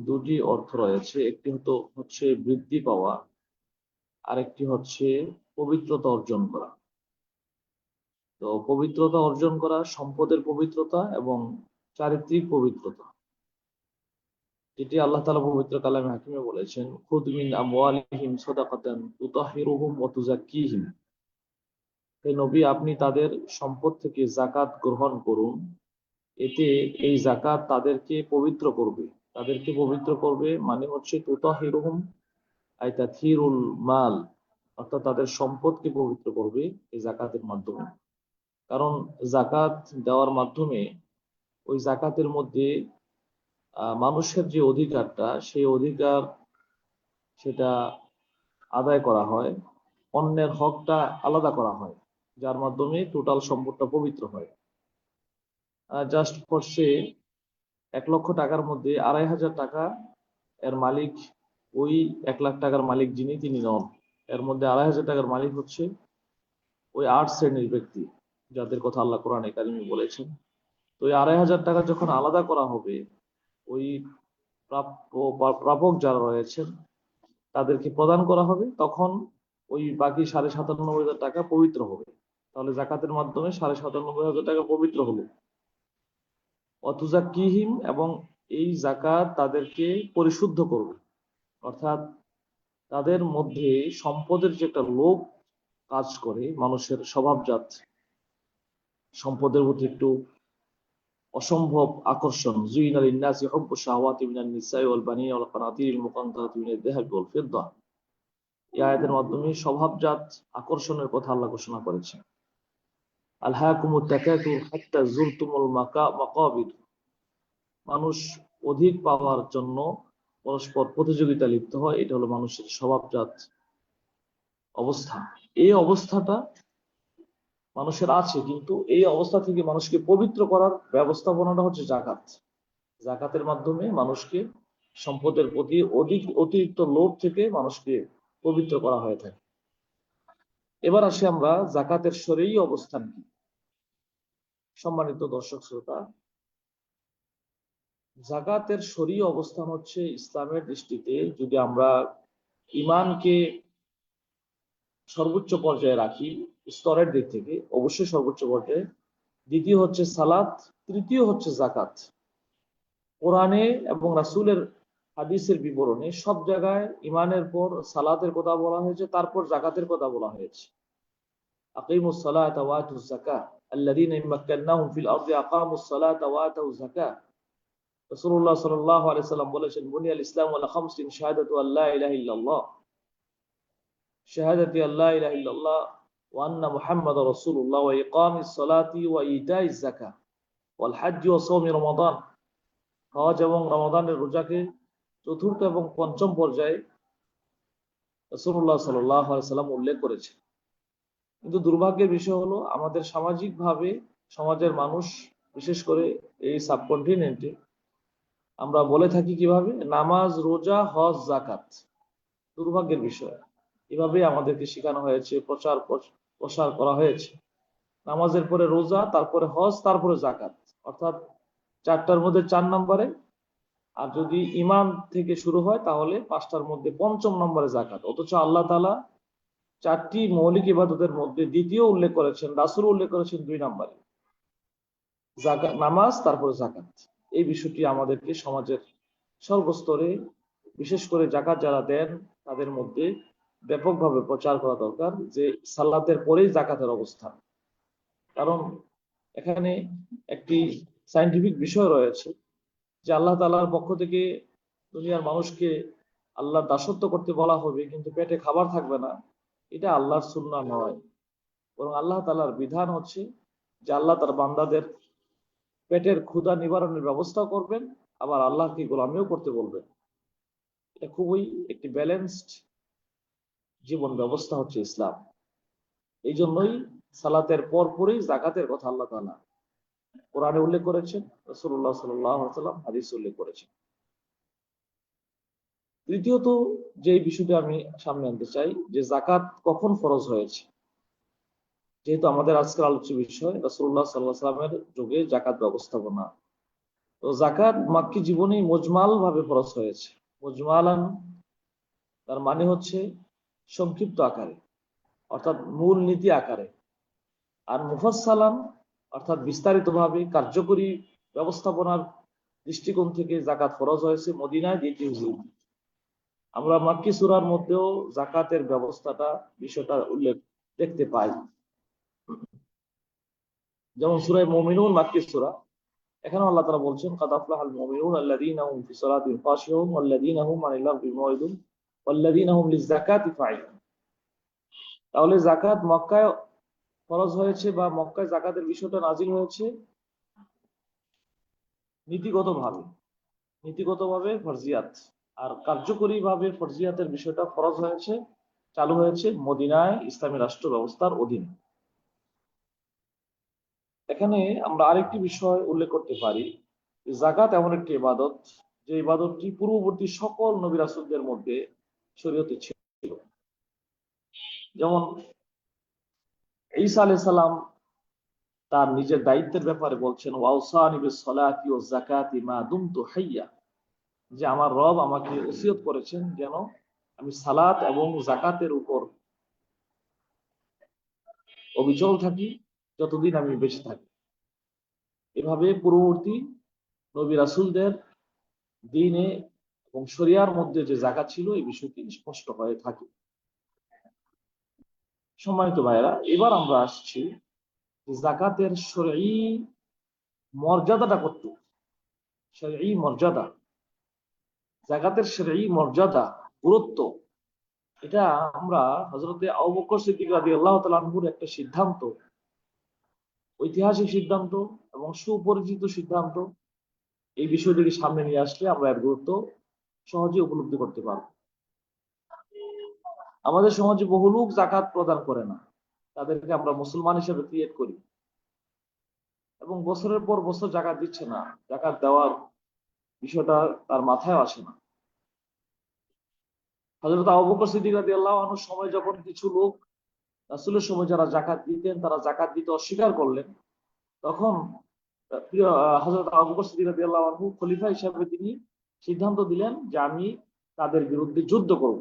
দুটি অর্থ রয়েছে, একটি হচ্ছে বৃদ্ধি পাওয়া, আরেকটি হচ্ছে পবিত্রতা অর্জন করা। তো পবিত্রতা অর্জন করা সম্পদের পবিত্রতা এবং চারিত্রিক পবিত্রতা, যেটি আল্লাহ তাআলা পবিত্র কালামে হাকিমে বলেছেন, খুদ মিন আমওয়ালিহিম সাদাকাতান তুতাহহিরুহুম ওয়া তুযাক্কিহিম। হে নবী, আপনি তাদের সম্পদ থেকে যাকাত গ্রহণ করুন, এতে এই যাকাত তাদেরকে পবিত্র করবে। তাদেরকে পবিত্র করবে মানে হচ্ছে তুতাহহিরুহুম আই তাতহীরুল মাল, অর্থাৎ তাদের সম্পদকে পবিত্র করবে এই যাকাতের মাধ্যমে। কারণ যাকাত দেওয়ার মাধ্যমে ওই যাকাতের মধ্যে মানুষের যে অধিকারটা, সেই অধিকার সেটা আদায় করা হয়, অন্যের হকটা আলাদা করা হয়, যার মাধ্যমে টোটাল সম্পদটা পবিত্র হয়। জাস্ট ফর সে 1 লক্ষ টাকার মধ্যে 2,500 টাকা এর মালিক ওই 1 লাখ টাকার মালিক যিনি, তিনি নন। এর মধ্যে 2,500 টাকার মালিক হচ্ছে ওই 8 শ্রেণীর ব্যক্তি যাদের কথা আল্লাহ কোরআনে কারিমে বলেছেন। তো ওই 2,500 টাকা যখন আলাদা করা হবে, ওই প্রাপক যারা রয়েছেন তাদেরকে প্রদান করা হবে, তখন ওই বাকি 97,500 টাকা পবিত্র হবে। তাহলে যাকাতের মাধ্যমে 97,500 টাকা পবিত্র হলো। অতুযাক্কিহিম, এবং এই যাকাত তাদেরকে পরিশুদ্ধ করবে, অর্থাৎ তাদের মধ্যে সম্পদের যে একটা লোভ কাজ করে, মানুষের স্বভাবজাত সম্পদের প্রতি একটু অসম্ভব আকর্ষণ, যুইনা লিন্নাসি হুব্বু শাহাওয়াতি মিনান নিসাই ওয়াল বানিনা ওয়াল কানাতিরিল মুকান্তারাতি মিনাদ যাহাবি ওয়াল ফিদ্দা। এই আয়াতের মাধ্যমে স্বভাবজাত আকর্ষণের কথা আল্লাহ ঘোষণা করেছেন। আলহাকুমুত তাকাতুর হাত্তা যুরতুমুল মাকাবির। মানুষ অধিক পাওয়ার জন্য পরস্পর প্রতিযোগিতা লিপ্ত হয়, এটা হলো মানুষের স্বভাবজাত অবস্থা। এই অবস্থাটা মানুষের আছে, কিন্তু এই অবস্থা থেকে মানুষকে পবিত্র করার ব্যবস্থাপনাটা হচ্ছে যাকাত। যাকাতের মাধ্যমে মানুষকে সম্পদের প্রতি অতিরিক্ত লোভ থেকে মানুষকে পবিত্র করা হয়ে থাকে। এবার আসি আমরা যাকাতের শরঈ অবস্থান কি। সম্মানিত দর্শক শ্রোতা, যাকাতের শরঈ অবস্থান হচ্ছে ইসলামের দৃষ্টিতে, যদি আমরা ঈমানকে সর্বোচ্চ পর্যায়ে রাখি স্তরের দিক থেকে, অবশ্যই সর্বোচ্চ পর্যায়ে। দ্বিতীয় হচ্ছে সালাত, তৃতীয় হচ্ছে জাকাত। কোরআনে এবং রাসূলের হাদিসের বিবরণে সব জায়গায় ইমানের পর সালাতের কথা বলা হয়েছে, তারপর জাকাতের কথা বলা হয়েছে। আকিমুস সালাতা ওয়া আতুজ যাকাত আল্লাযীনা ইম্মাক্কানাহুম ফিল আরদি আকামুস সালাতা ওয়া আতাউজ যাকাত। রাসূলুল্লাহ সাল্লাল্লাহু আলাইহি ওয়াসাল্লাম বলেছেন, বুনিয়াল ইসলামু আলা খামসিন শাহাদাতু আল্লা ইলাহা ইল্লাল্লাহ, শাহাদাতি আল্লা ইলাহা ইল্লাল্লাহ ওয়া আন্না মুহাম্মাদার রাসূলুল্লাহ ওয়া ইকামিস সালাতি ওয়া ইতাইজ যাকাত ওয়াল হজ্জি ওয়া সাওমি রমাদান। হজ এবং রমাদানের রোজাকে চতুর্থ এবং পঞ্চম পর্যায়ে রাসূলুল্লাহ সাল্লাল্লাহু আলাইহি ওয়াসাল্লাম উল্লেখ করেছে। কিন্তু দুর্ভাগ্যের বিষয় হলো আমাদের সামাজিকভাবে সমাজের মানুষ, বিশেষ করে এই সাবকন্টিনেন্টে, আমরা বলে থাকি কিভাবে নামাজ, রোজা, হজ, জাকাত। দুর্ভাগ্যের বিষয়, এভাবে আমাদেরকে শেখানো হয়েছে, প্রসার করা হয়েছে। নামাজের পরে রোজা, তারপরে হজ, তারপরে জাকাত, অর্থাৎ 4টার মধ্যে 4 নম্বরে। আর যদি ঈমান থেকে শুরু হয় তাহলে 5টার মধ্যে 5ম নম্বরে জাকাত। অথচ আল্লাহ তাআলা 4টি মৌলিক ইবাদতের মধ্যে দ্বিতীয় উল্লেখ করেছেন, রাসূল উল্লেখ করেছেন 2 নম্বরে, জাকাত, নামাজ, তারপরে জাকাত। এই বিষয়টি আমাদেরকে সমাজের সর্বস্তরে, বিশেষ করে জাকাত যারা দেন তাদের মধ্যে ব্যাপকভাবে প্রচার করা দরকার যে সালাতের পরেই জাকাতের অবস্থান। কারণ এখানে একটি সায়েন্টিফিক বিষয় রয়েছে যে আল্লাহ তাআলার পক্ষ থেকে দুনিয়ার মানুষকে আল্লাহর দাসত্ব করতে বলা হবে, কিন্তু পেটে খাবার থাকবে না। এটা আল্লাহর সুন্নাহ নয়, বরং আল্লাহ তাআলার বিধান হচ্ছে যে আল্লাহ তার বান্দাদের পেটের ক্ষুধা নিবারণের ব্যবস্থা করবেন, আবার আল্লাহকে গোলামিও করতে বলবেন। এটা খুবই একটি ব্যালেন্সড জীবন ব্যবস্থা হচ্ছে ইসলাম। এই জন্যই সালাতের পরপরই জাকাতের কথা আল্লাহ তাআলা কোরআনে উল্লেখ করেছেন, রাসূলুল্লাহ সাল্লাল্লাহু আলাইহি ওয়াসাল্লাম হাদিসে উল্লেখ করেছেন। তৃতীয়ত যে বিষয়টি আমি সামনে আনতে চাই যে জাকাত কখন ফরজ হয়েছে। যেহেতু আমাদের আজকের আলোচ্য বিষয় রাসূলুল্লাহ সাল্লাল্লাহু আলাইহি ওয়াসাল্লামের যুগে জাকাত ব্যবস্থাপনা, তো জাকাত মাক্কি জীবনেই মুজমাল ভাবে ফরজ হয়েছে। মুজমালান তার মানে হচ্ছে সংক্ষিপ্ত আকারে, অর্থাৎ মূল নীতি আকারে। আর মুফাসসালান অর্থাৎ বিস্তারিতভাবে কার্যকরী ব্যবস্থাপনার দৃষ্টিকোণ থেকে জাকাত ফরজ হয়েছে মদিনায় দ্বিতীয় হিজরতে। আমরা মাক্কি সূরার মধ্যেও জাকাতের ব্যবস্থাটা, বিষয়টা উল্লেখ দেখতে পাই। যেমন সূরা মুমিনুন মাক্কি সূরা, এখানে আল্লাহ তাআলা বলছেন কাদ আফলাহাল মুমিনুন আল্লাযীনা হুম ফি সালাতিহিম খাশিউন ওয়াল্লাযীনা হুম আনিল লাগবি মুরিদুন ওয়াল্লাযীনা হুম লিয-যাকাতি ফাঈলুন। তাহলে যাকাত মক্কায় ফরজ হয়েছে বা মক্কায় যাকাতের বিষয়টা নাযিল হয়েছে নীতিগতভাবে ফরজিয়াত, আর কার্যকরীভাবে ফরজিয়াতের বিষয়টা ফরজ হয়েছে, চালু হয়েছে মদিনায় ইসলামী রাষ্ট্র ব্যবস্থার অধীনে। এখানে আমরা আরেকটি বিষয় উল্লেখ করতে পারি, যাকাত এমন একটি ইবাদত যে ইবাদতটি পূর্ববর্তী সকল নবী রাসূলদের মধ্যে শরীয়তে ছিল। যেমন ঈসা আলাইহিস সালাম তার নিজের দায়িত্বের ব্যাপারে বলছেন ওয়াউসানি বিস সালাতি ওয়াজ যাকাতি মা দুমতু হাইয়া, যে আমার রব আমাকে ওসিয়ত করেছেন যেন আমি সালাত এবং যাকাতের উপর অবিচল থাকি যতদিন আমি বেঁচে থাকি। এভাবে পূর্ববর্তী নবী রাসূলদের দ্বীনে এবং শরিয়ার মধ্যে যে যাকাত ছিল এই বিষয়টি স্পষ্ট হয়ে থাকে। সম্মানিত ভাইয়েরা, এবার আমরা আসছি যাকাতের শরঈ মর্যাদাটা কতটুকু। শরঈ মর্যাদা, যাকাতের শরঈ মর্যাদা, গুরুত্ব, এটা আমরা হযরতে আবু বকর সিদ্দিক রাদিয়াল্লাহু তাআলা আনহুর একটা সিদ্ধান্ত, ঐতিহাসিক সিদ্ধান্ত এবং সুপরিচিত সিদ্ধান্ত, এই বিষয়টিকে সামনে নিয়ে আসলে আমরা এর গুরুত্ব সহজে উপলব্ধি করতে পারব। আমাদের সমাজে বহু লোক যাকাত প্রদান করে না, তাদেরকে আমরা মুসলমান হিসেবে ক্রিয়েট করি এবং বছরের পর বছর যাকাত দিচ্ছে না, যাকাত দেওয়ার বিষয়টা তার মাথায় আসে না। হযরত আবু বকর সিদ্দিক রাদিয়াল্লাহু আনহুর সময় যখন কিছু লোক রাসূলের সময় যারা যাকাত দিতেন তারা যাকাত দিতে অস্বীকার করলেন, তখন হযরত আবু বকর সিদ্দিক রাদিয়াল্লাহু আনহু খলিফা হিসেবে তিনি সিদ্ধান্ত দিলেন যে আমি তাদের বিরুদ্ধে যুদ্ধ করব।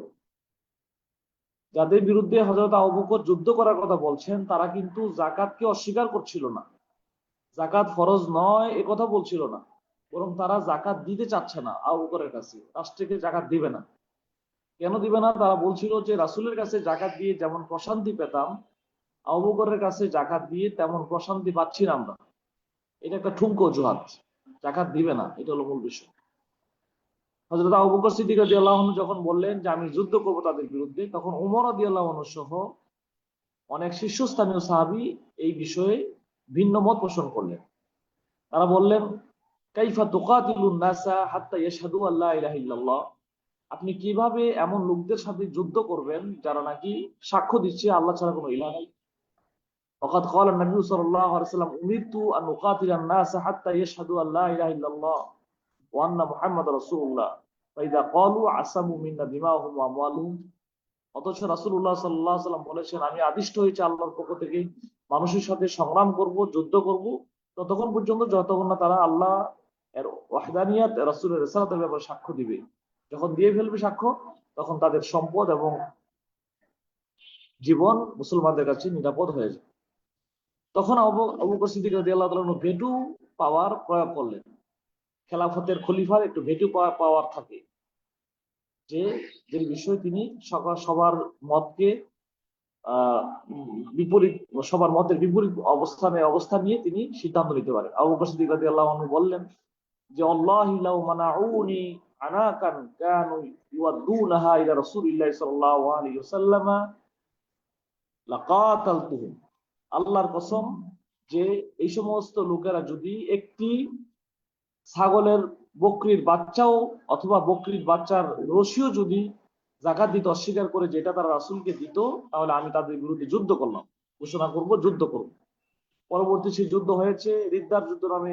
যাদের বিরুদ্ধে হযরত আবু বকর যুদ্ধ করার কথা বলছেন, তারা কিন্তু যাকাতকে অস্বীকার করছিল না, যাকাত ফরজ নয় এ কথা বলছিল না, বরং তারা যাকাত দিতে চাচ্ছে না আবু বকরের কাছে, রাষ্ট্রকে যাকাত দিবে না। কেন দিবে না? তারা বলছিল যে রাসূলের কাছে যাকাত দিয়ে যেমন প্রশান্তি পেতাম, আবু বকরের কাছে যাকাত দিয়ে তেমন প্রশান্তি পাচ্ছি না আমরা। এটা একটা ঠুনকো অজুহাত, যাকাত দিবে না, এটা হলো মূল বিষয়। হযরত আবু বকর সিদ্দিক রাদিয়াল্লাহু আনহু যখন বললেন যে আমি যুদ্ধ করব তাদের বিরুদ্ধে, তখন ওমর রাদিয়াল্লাহু আনহু সহ অনেক শীর্ষস্থানীয় সাহাবী এই বিষয়ে ভিন্ন মত পোষণ করলেন। তারা বললেন, কাইফা তুকাতিলুন নাসা হাত্তা ইয়াশহাদু আল্লা ইলাহা ইল্লাল্লাহ, আপনি কিভাবে এমন লোকদের সাথে যুদ্ধ করবেন যারা নাকি সাক্ষ্য দিচ্ছে আল্লাহ ছাড়া কোনো ইলাহ নাই। ওয়াকাদ ক্বালা নবী সাল্লাল্লাহু আলাইহি ওয়াসাল্লাম উমিরতু আন উকাতিলান নাসা হাত্তা ইয়াশহাদু আল্লা ইলাহা ইল্লাল্লাহ ওয়া আন্না মুহাম্মাদার রাসূলুল্লাহ ফাইদা ক্বালু আসামু মিন্না দিমাহুম ওয়া আমওয়ালুহুম। অথচ রাসূলুল্লাহ সাল্লাল্লাহু আলাইহি ওয়াসাল্লাম বলেছেন, আমি আদিষ্ট হয়েছি আল্লাহর পক্ষ থেকে মানুষের সাথে সংগ্রাম করব, যুদ্ধ করব ততক্ষণ পর্যন্ত যতক্ষণ না তারা আল্লাহ এর ওয়াহদানিয়াত, রাসূলের রিসালাতের ব্যাপারে সাক্ষ্য দিবে। যখন দিয়ে ফেলবে সাক্ষ্য, তখন তাদের সম্পদ এবং জীবন মুসলমানদের কাছে নিরাপদ হয়ে যায়। তখন আবু বকর সিদ্দিক রাদিয়াল্লাহু তাআলা ভেটু পাওয়ার প্রয়োগ করলেন। খেলাফতের খলিফার একটু ভেটু পাওয়ার থাকে, যে যে বিষয়ে তিনি সবার মতকে বিপরীত, সবার মতের বিপরীত অবস্থান নিয়ে তিনি সিদ্ধান্ত নিতে পারেন। আবু বকর সিদ্দিক রাদিয়াল্লাহু আনহু বললেন যে আল্লাহি লাউ মানাউনি আনাকান কানু ইউআদুনাহা ইলা রাসূলিল্লাহি সাল্লাল্লাহু আলাইহি ওয়াসাল্লাম লাকাতালতুহুম, আল্লাহর কসম যে এই সমস্ত লোকেরা যদি একটি ছাগলের বকরির বাচ্চাও অথবা বকরির বাচ্চার রশিও যদি যাকাত দিতে অস্বীকার করে, যেটা তারা রাসূলকে দিত, তাহলে আমি তাদের বিরুদ্ধে যুদ্ধ করলাম, ঘোষণা করব, যুদ্ধ করব। পরবর্তী সেই যুদ্ধ হয়েছে রিদ্দার যুদ্ধ নামে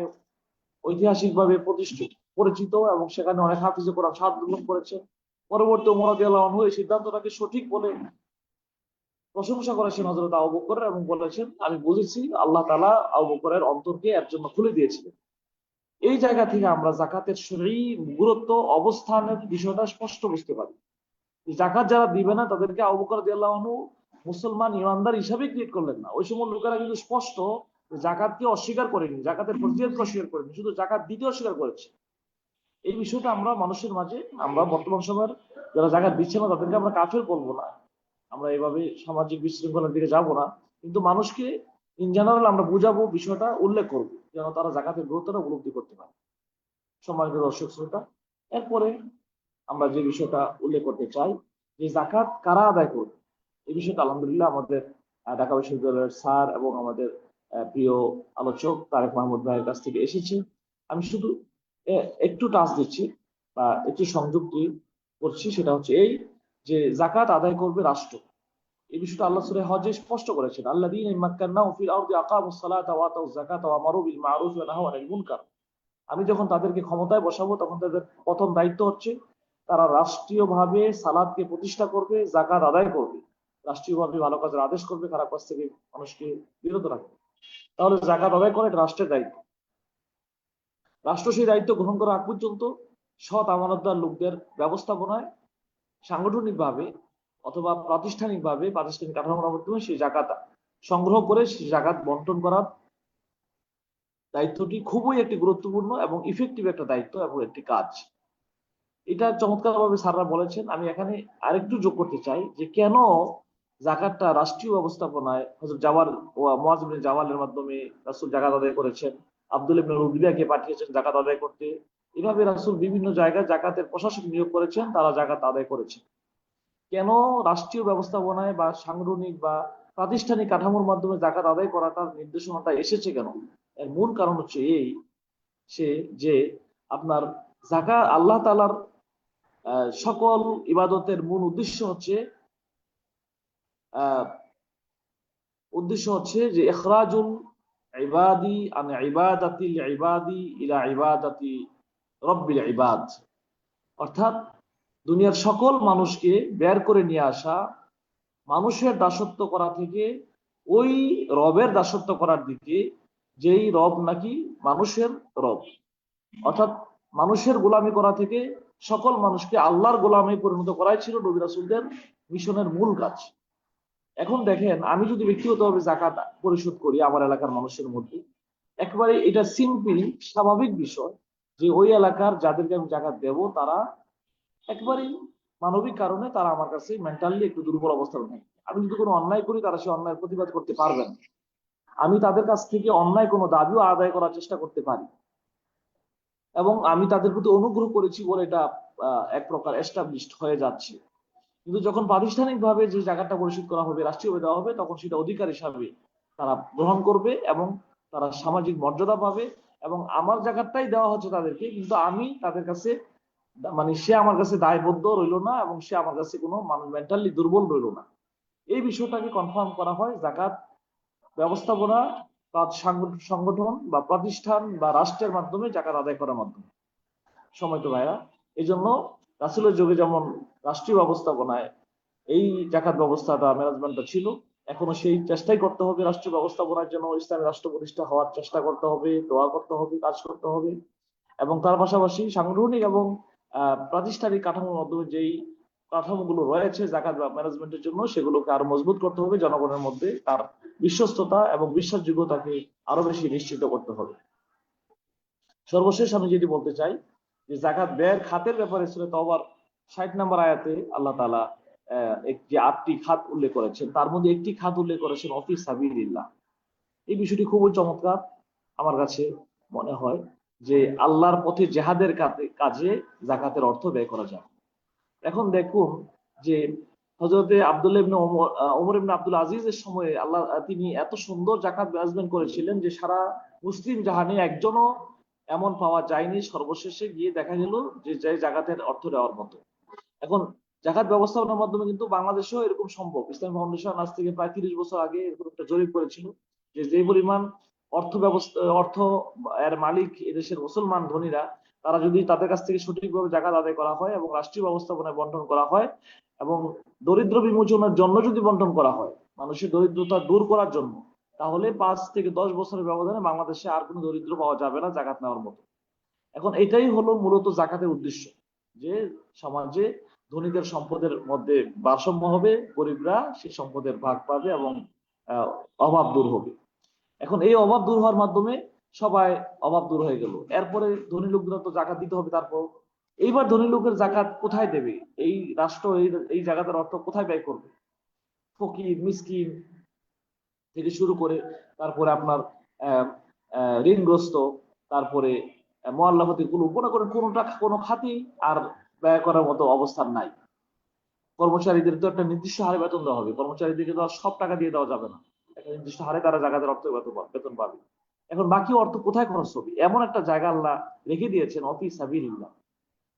ঐতিহাসিকভাবে পরিচিত, এবং সেখানে অনেক হাফিজে কোরআন শাহাদাত বরণ করেছে। পরবর্তী ওমর রাদিয়াল্লাহু আনহু এই সিদ্ধান্তটাকে সঠিক বলে প্রশংসা করেছেন হযরত আবু বকরের, এবং বলেছেন আমি বুঝেছি আল্লাহ তাআলা আবু বকরের অন্তরকে এর জন্য খুলে দিয়েছিলেন। এই জায়গা থেকে আমরা যাকাতের শরঈ গুরুত্ব, অবস্থানের বিষয়টা স্পষ্ট বুঝতে পারি। যাকাত যারা দিবে না তাদেরকে আবু বকর রাদিয়াল্লাহু আনহু মুসলমান ইমানদার হিসাবে ক্রিয়েট করলেন না। ওই সময় লোকেরা কিন্তু স্পষ্ট যাকাতকে অস্বীকার করেনি, যাকাতের ফরজিয়তকে অস্বীকার করেনি, শুধু যাকাত দিতে অস্বীকার করেছে। এই বিষয়টা আমরা মানুষের মাঝে, আমরা বর্তমান সময়ের যারা যাকাত দিচ্ছে না তাদেরকে আমরা কাফের বলবো না, আমরা এভাবে সামাজিক বিশৃঙ্খলার দিকে যাব না, কিন্তু মানুষকে ইন জেনারেল আমরা বুঝাবো, বিষয়টা উল্লেখ করবো, যেন তারা যাকাতের গুরুত্বটা উপলব্ধি করতে পারে। সম্মানিত দর্শক শ্রোতা, এরপরে আমরা যে বিষয়টা উল্লেখ করতে চাই, যে যাকাত কারা আদায় করবে, এই বিষয়টা আলহামদুলিল্লাহ আমাদের ঢাকা বিশ্ববিদ্যালয়ের স্যার এবং আমাদের প্রিয় আলোচক তারেক মাহমুদ ভাইয়ের কাছ থেকে এসেছে। আমি শুধু একটু টাচ দিচ্ছি বা একটু সংযুক্তি করছি, সেটা হচ্ছে এই যে যাকাত আদায় করবে রাষ্ট্র। এই বিষয়টা আল্লাহ সূরা হজে স্পষ্ট করেছেন, আল্লাযীনা মাক্কান্নাহুম ফিল আরদি আকামুস সালাতা ওয়া আতাউয যাকাতা ওয়া আমারু বিল মা'রুফ ওয়া নাহাউ আনিল মুনকার। আমি যখন তাদেরকে ক্ষমতায় বসাবো, তখন তাদের প্রথম দায়িত্ব হচ্ছে তারা রাষ্ট্রীয়ভাবে সালাতকে প্রতিষ্ঠা করবে, যাকাত আদায় করবে, রাষ্ট্রীয়ভাবে ভালো কাজের আদেশ করবে, খারাপ কাজ থেকে মানুষকে বিরত রাখবে। তাহলে যাকাত আদায় করা এটা রাষ্ট্রের দায়িত্ব। রাষ্ট্র সেই দায়িত্ব গ্রহণ করার আগ পর্যন্ত সৎ আমানতদার লোকদের ব্যবস্থাপনায় সাংগঠনিকভাবে অথবা প্রাতিষ্ঠানিক কাঠামোর মাধ্যমে সেই যাকাত সংগ্রহ করে সেই যাকাত বন্টন করার দায়িত্বটি খুবই একটি গুরুত্বপূর্ণ এবং ইফেক্টিভ একটা দায়িত্ব এবং একটি কাজ। এটা চমৎকারভাবে স্যাররা বলেছেন। আমি এখানে আরেকটু যোগ করতে চাই যে কেন যাকাতটা রাষ্ট্রীয় ব্যবস্থাপনায় হযরত মুআয ইবনে জাবালের মাধ্যমে রাসূল যাকাত আদায় করেছেন, আব্দুল্লাহ ইবনে রুবিয়াকে পাঠিয়েছেন যাকাত আদায় করতে। এভাবে রাসূল বিভিন্ন জায়গায় যাকাতের প্রশাসক নিয়োগ করেছেন, তারা যাকাত আদায় করেছেন। কেন রাষ্ট্রীয় ব্যবস্থাপনায় বা সাংগঠনিক বা প্রাতিষ্ঠানিক কাঠামোর মাধ্যমে যাকাত আদায় করাটার নির্দেশনাটা এসেছে কেন? এর মূল কারণ হচ্ছে এই যে আপনার যাকাত আল্লাহ তাআলার সকল ইবাদতের মূল উদ্দেশ্য হচ্ছে যে ইখরাজুল ইবাদি আন ইবাদাতিল ইবাদি ইলা ইবাদাতি রব্বিল ইবাদ, অর্থাৎ দুনিয়ার সকল মানুষকে বের করে নিয়ে আসা মানুষের দাসত্ব করা থেকে ওই রবের দাসত্ব করার দিকে, যেই রব নাকি মানুষের রব, অর্থাৎ মানুষের গোলামি করা থেকে সকল মানুষকে আল্লাহর গোলামে পরিণত করাই ছিল নবী রাসূলদের মিশনের মূল কাজ। এখন দেখেন, আমি যদি ব্যক্তিগতভাবে জাকাত পরিশোধ করি আমার এলাকার মানুষের মধ্যে, একেবারে এটা সিম্পল স্বাভাবিক বিষয় যে ওই এলাকার যাদেরকে আমি জাকাত দেব তারা একেবারেই মানবিক কারণে তারা আমার কাছে মেন্টালি একটু দুর্বল অবস্থায় থাকে। আমি যদি কোনো অন্যায় করি তারা সে অন্যায়ের প্রতিবাদ করতে পারবে না। আমি তাদের কাছ থেকে অন্যায় কোনো দাবিও আদায় করার চেষ্টা করতে পারি, এবং আমি তাদের প্রতি অনুগ্রহ করেছি বলে এটা এক প্রকার এস্টাবলিশড হয়ে যাচ্ছে। কিন্তু যখন প্রাতিষ্ঠানিকভাবে যে জায়গাটা পরিশোধ করা হবে, রাষ্ট্রীয়ভাবে দেওয়া হবে, তখন সেটা অধিকার হিসাবে তারা গ্রহণ করবে এবং তারা সামাজিক মর্যাদা পাবে। এবং আমার জায়গাটাই দেওয়া হচ্ছে তাদেরকে, কিন্তু আমি তাদের কাছে মানে সে আমার কাছে দায়বদ্ধ রইল না এবং সে আমার কাছে কোনো মানুষ মেন্টালি দুর্বল রইল না। এই বিষয়টাকে কনফার্ম করা হয় জাকাত ব্যবস্থাপনা বা সংগঠন বা প্রতিষ্ঠান বা রাষ্ট্রের মাধ্যমে জাকাত আদায় করার মাধ্যমে। সময় তো ভাইরা, এই জন্য রাসূলের যুগে যেমন রাষ্ট্রীয় ব্যবস্থাপনায় এই জাকাত ব্যবস্থাটা ম্যানেজমেন্টটা ছিল, এখনো সেই চেষ্টাই করতে হবে রাষ্ট্রীয় ব্যবস্থাপনার জন্য ইসলামী রাষ্ট্র প্রতিষ্ঠা হওয়ার চেষ্টা করতে হবে, দোয়া করতে হবে, কাজ করতে হবে। এবং তার পাশাপাশি সাংগঠনিক এবং প্রাতিষ্ঠানিক কাঠামোর মাধ্যমে যেই কাঠামোগুলো রয়েছে জাকাত ম্যানেজমেন্টের জন্য, সেগুলোকে আরো মজবুত করতে হবে। জনগণের মধ্যে তার বিশ্বস্ততা এবং বিশ্বাসযোগ্যতাকে আরো বেশি নিশ্চিত করতে হবে। সর্বশেষ আমি যেটি বলতে চাই যে জাকাত ব্যয়ের খাতের ব্যাপারে সূরা তাওবার 60 নম্বর আয়াতে আল্লাহ তাআলা যে 8টি খাত উল্লেখ করেছেন, তার মধ্যে একটি খাত উল্লেখ করেছেন ফি সাবিলিল্লাহ। এই বিষয়টি খুবই চমৎকার আমার কাছে মনে হয় যে আল্লাহর পথে জেহাদের কাজে জাকাতের অর্থ ব্যয় করা যায়। এখন দেখুন যে হযরতে আব্দুল্লাহ ইবনে ওমর ইবনে আব্দুল আজিজের সময়ে আল্লাহ তিনি এত সুন্দর জাকাত ম্যানেজমেন্ট করেছিলেন যে সারা মুসলিম জাহানে একজনও এমন পাওয়া যায়নি। সর্বশেষে গিয়ে দেখা গেল যে জাকাতের অর্থ দেওয়ার মতো। এখন জাকাত ব্যবস্থাপনার মাধ্যমে কিন্তু বাংলাদেশেও এরকম সম্ভব। ইসলামী ফাউন্ডেশন আজ থেকে প্রায় 30 বছর আগে এরকম একটা জরিপ করেছিল যে পরিমাণ অর্থ এর মালিক এদেশের মুসলমান ধনীরা, তারা যদি তাদের কাছ থেকে সঠিকভাবে জাকাত আদায় করা হয় এবং রাষ্ট্রীয় ব্যবস্থাপনায় বন্টন করা হয় এবং দরিদ্র বিমোচনের জন্য যদি বন্টন করা হয়, মানুষের দরিদ্রতা দূর করার জন্য, তাহলে 5 থেকে 10 বছরের ব্যবধানে বাংলাদেশে আর কোনো দরিদ্র পাওয়া যাবে না জাকাত নেওয়ার মতো। এখন এটাই হলো মূলত জাকাতের উদ্দেশ্য, যে সমাজে ধনীদের সম্পদের মধ্যে ভারসাম্য হবে, গরিবরা সেই সম্পদের ভাগ পাবে এবং অভাব দূর হবে। এখন এই অভাব দূর হওয়ার মাধ্যমে সবাই অভাব দূর হয়ে গেল। এরপরে ধনী লোকরা তো জাকাত দিতে হবে। তারপর এইবার ধনী লোকের জাকাত কোথায় দেবে? এই রাষ্ট্র এই জাকাতের অর্থ কোথায় ব্যয় করবে? ফকির মিসকিন থেকে শুরু করে তারপরে আপনার ঋণগ্রস্ত, তারপরে মুআল্লাফাতিল কুলুব, মনে করেন কোনো খাতেই আর ব্যয় করার মতো অবস্থান নাই। কর্মচারীদের তো একটা নির্দিষ্ট হারে বেতন দেওয়া হবে, কর্মচারীদেরকে তো আর সব টাকা দিয়ে দেওয়া যাবে না, একটা নির্দিষ্ট হারে তারা জাকাতের অর্থ বেতন পাবে। এখন বাকি অর্থ কোথায় খরচ হবে? এমন একটা জায়গা আল্লাহ রেখে দিয়েছেন ফি সাবিলিল্লাহ,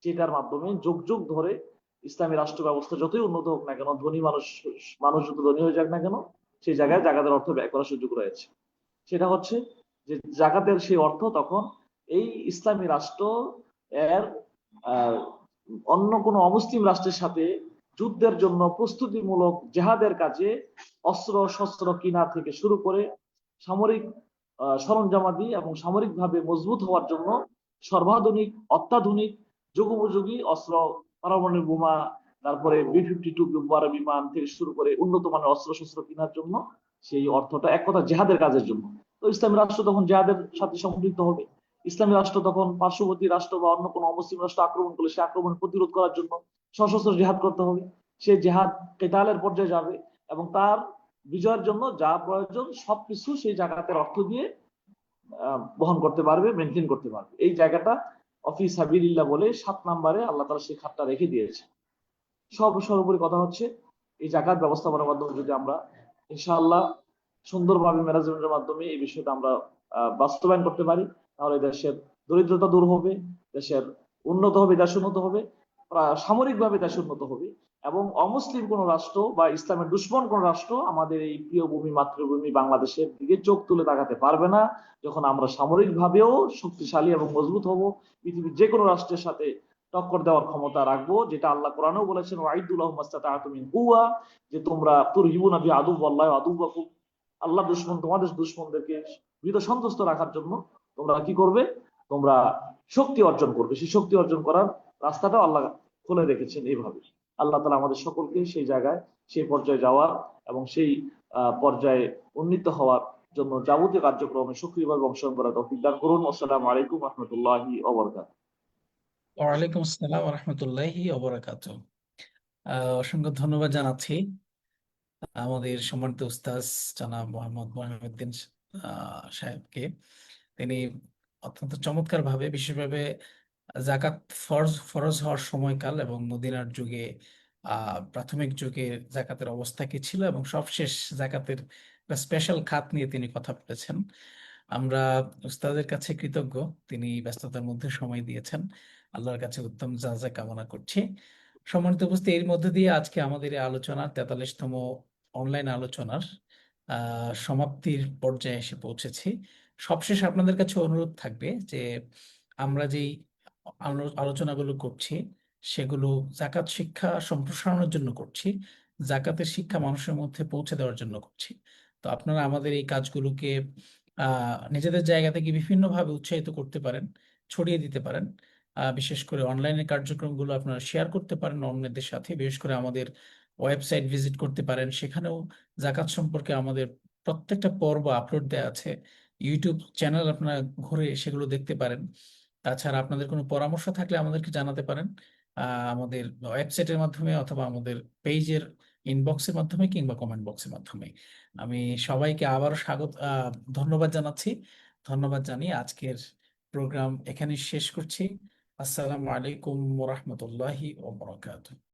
যেটার মাধ্যমে যুগ যুগ ধরে ইসলামী রাষ্ট্র ব্যবস্থা যতই উন্নত হোক না কেন, ধনী মানুষ যত ধনী হয়ে যাক না কেন, সেই জায়গায় জাকাতের অর্থ ব্যয় করার সুযোগ রয়েছে। সেটা হচ্ছে যে জাকাতের সেই অর্থ তখন এই ইসলামী রাষ্ট্র এর অন্য কোনো অমুসলিম রাষ্ট্রের সাথে যুদ্ধের জন্য প্রস্তুতিমূলক জেহাদের কাজে অস্ত্র শস্ত্র কিনা থেকে শুরু করে সামরিক সরঞ্জামাদি এবং সামরিকভাবে মজবুত হওয়ার জন্য সর্বাধুনিক অত্যাধুনিক যুগোপযোগী অস্ত্র, পারমাণবিক বোমা, তারপরে B-52 বোমারু বিমান থেকে শুরু করে উন্নত মানের অস্ত্র শস্ত্র কেনার জন্য সেই অর্থটা এক কথা জেহাদের কাজের জন্য। তো ইসলামী রাষ্ট্র তখন জেহাদের সাথে সম্পৃক্ত হবে। ইসলামী রাষ্ট্র তখন পার্শ্ববর্তী রাষ্ট্র বা অন্য কোনো অমুসলিম রাষ্ট্র আক্রমণ করলে সে আক্রমণ প্রতিরোধ করার জন্য সশস্ত্র জেহাদ করতে হবে। সে জেহাদ কেতালের পর্যায়ে যাবে এবং তার বিজয়ের জন্য যা প্রয়োজন সবকিছু সেই জাকাতের অর্থ দিয়ে বহন করতে পারবে, মেনটেন করতে পারবে। এই জায়গাটা ফি সাবিলিল্লাহ বলে 7 নম্বরে আল্লাহ তাআলা সেই খাতটা রেখে দিয়েছে। সর্বোপরি কথা হচ্ছে এই জাকাত ব্যবস্থাপনার মাধ্যমে যদি আমরা ইনশাআল্লাহ সুন্দরভাবে ম্যানেজমেন্টের মাধ্যমে এই বিষয়টা আমরা বাস্তবায়ন করতে পারি, তাহলে দেশের দরিদ্রতা দূর হবে, দেশের উন্নত হবে, দেশ উন্নত হবে, সামরিকভাবে দেশ উন্নত হবে এবং অমুসলিম কোন রাষ্ট্র বা ইসলামের দুশ্মন কোন রাষ্ট্র আমাদের এই প্রিয় ভূমি মাতৃভূমি বাংলাদেশের দিকে চোখ তুলে তাকাতে পারবে না, যখন আমরা সামরিকভাবেও শক্তিশালী এবং মজবুত হব, পৃথিবীর যে কোনো রাষ্ট্রের সাথে টক্কর দেওয়ার ক্ষমতা রাখবো, যেটা আল্লাহ কোরআনেও বলেছেন ওয়াইদুল্লাহ মাস্তাতাআতুম মিন কুওয়া, যে তোমরা তুরহিবুনা বিআদুওয়াল্লাহি ওয়া আদুওয়াকুম, আল্লাহ দুশমন তোমাদের দুশমনদেরকে ভীত সন্তুষ্ট রাখার জন্য তোমরা কি করবে? তোমরা শক্তি অর্জন করবে। সেই শক্তি অর্জন করার রাস্তাটাও আল্লাহ খুলে রেখেছেন এইভাবে। আল্লাহ তাআলা আমাদের সকলকে সেই জায়গায়, সেই পর্যায়ে যাওয়ার এবং সেই পর্যায়ে উন্নীত হওয়ার জন্য যাবতীয় কার্যক্রমে সক্রিয়ভাবে অংশগ্রহণ করার তৌফিক দান করুন। আসসালামু আলাইকুম ওয়া রাহমাতুল্লাহি ওয়া বারাকাতুহু। ওয়ালাইকুম আসসালাম রহমতুল্লাহি ওবরাকাত। অসংখ্য ধন্যবাদ জানাচ্ছি আমাদের সম্মানিত উস্তাজ জনাব মোহাম্মদ মহিউদ্দিন সাহেবকে। তিনি অত্যন্ত চমৎকার ভাবে, বিশেষভাবে জাকাত ফরজ ফরজ হওয়ার সময়কাল এবং মদিনার যুগে প্রাথমিক যুগে জাকাতের অবস্থা কি ছিল এবং সবশেষ জাকাতের স্পেশাল খাত নিয়ে তিনি কথা বলেছেন। আমরা উস্তাদের কাছে কৃতজ্ঞ, তিনি ব্যস্ততার মধ্যে সময় দিয়েছেন। আল্লাহর কাছে উত্তম জাযা কামনা করছি। সম্মানিত উপস্থিতি, এর মধ্যে দিয়ে আজকে আমাদের এই আলোচনার 43তম অনলাইন আলোচনার সমাপ্তির পর্যায়ে এসে পৌঁছেছি। সবশেষ আপনাদের কাছে অনুরোধ থাকবে যে আমরা যেই আলোচনাগুলো করছি সেগুলো জাকাত শিক্ষা সম্প্রসারণের জন্য করছি, জাকাতের শিক্ষা মানুষের মধ্যে পৌঁছে দেওয়ার জন্য করছি। তো আপনারা আমাদের এই কাজগুলোকে নিজেদের জায়গা থেকে বিভিন্নভাবে উৎসাহিত করতে পারেন, ছড়িয়ে দিতে পারেন। বিশেষ করে অনলাইনের কার্যক্রমগুলো আপনারা শেয়ার করতে পারেন অন্যদের সাথে। বিশেষ করে আমাদের ওয়েবসাইট ভিজিট করতে পারেন, সেখানেও জাকাত সম্পর্কে আমাদের প্রত্যেকটা পর্ব আপলোড দেওয়া আছে। ইউটিউব চ্যানেল আপনারা ঘুরে সেগুলো দেখতে পারেন। তাছাড়া আপনাদের কোনো পরামর্শ থাকলে আমাদেরকে জানাতে পারেন আমাদের ওয়েবসাইটের মাধ্যমে অথবা আমাদের পেজের ইনবক্সের মাধ্যমে কিংবা কমেন্ট বক্সের মাধ্যমে। আমি সবাইকে আবারও ধন্যবাদ জানাচ্ছি। ধন্যবাদ জানিয়ে আজকের প্রোগ্রাম এখানে শেষ করছি। আসসালামু আলাইকুম ওয়া রাহমাতুল্লাহি ওয়া বারাকাতুহু।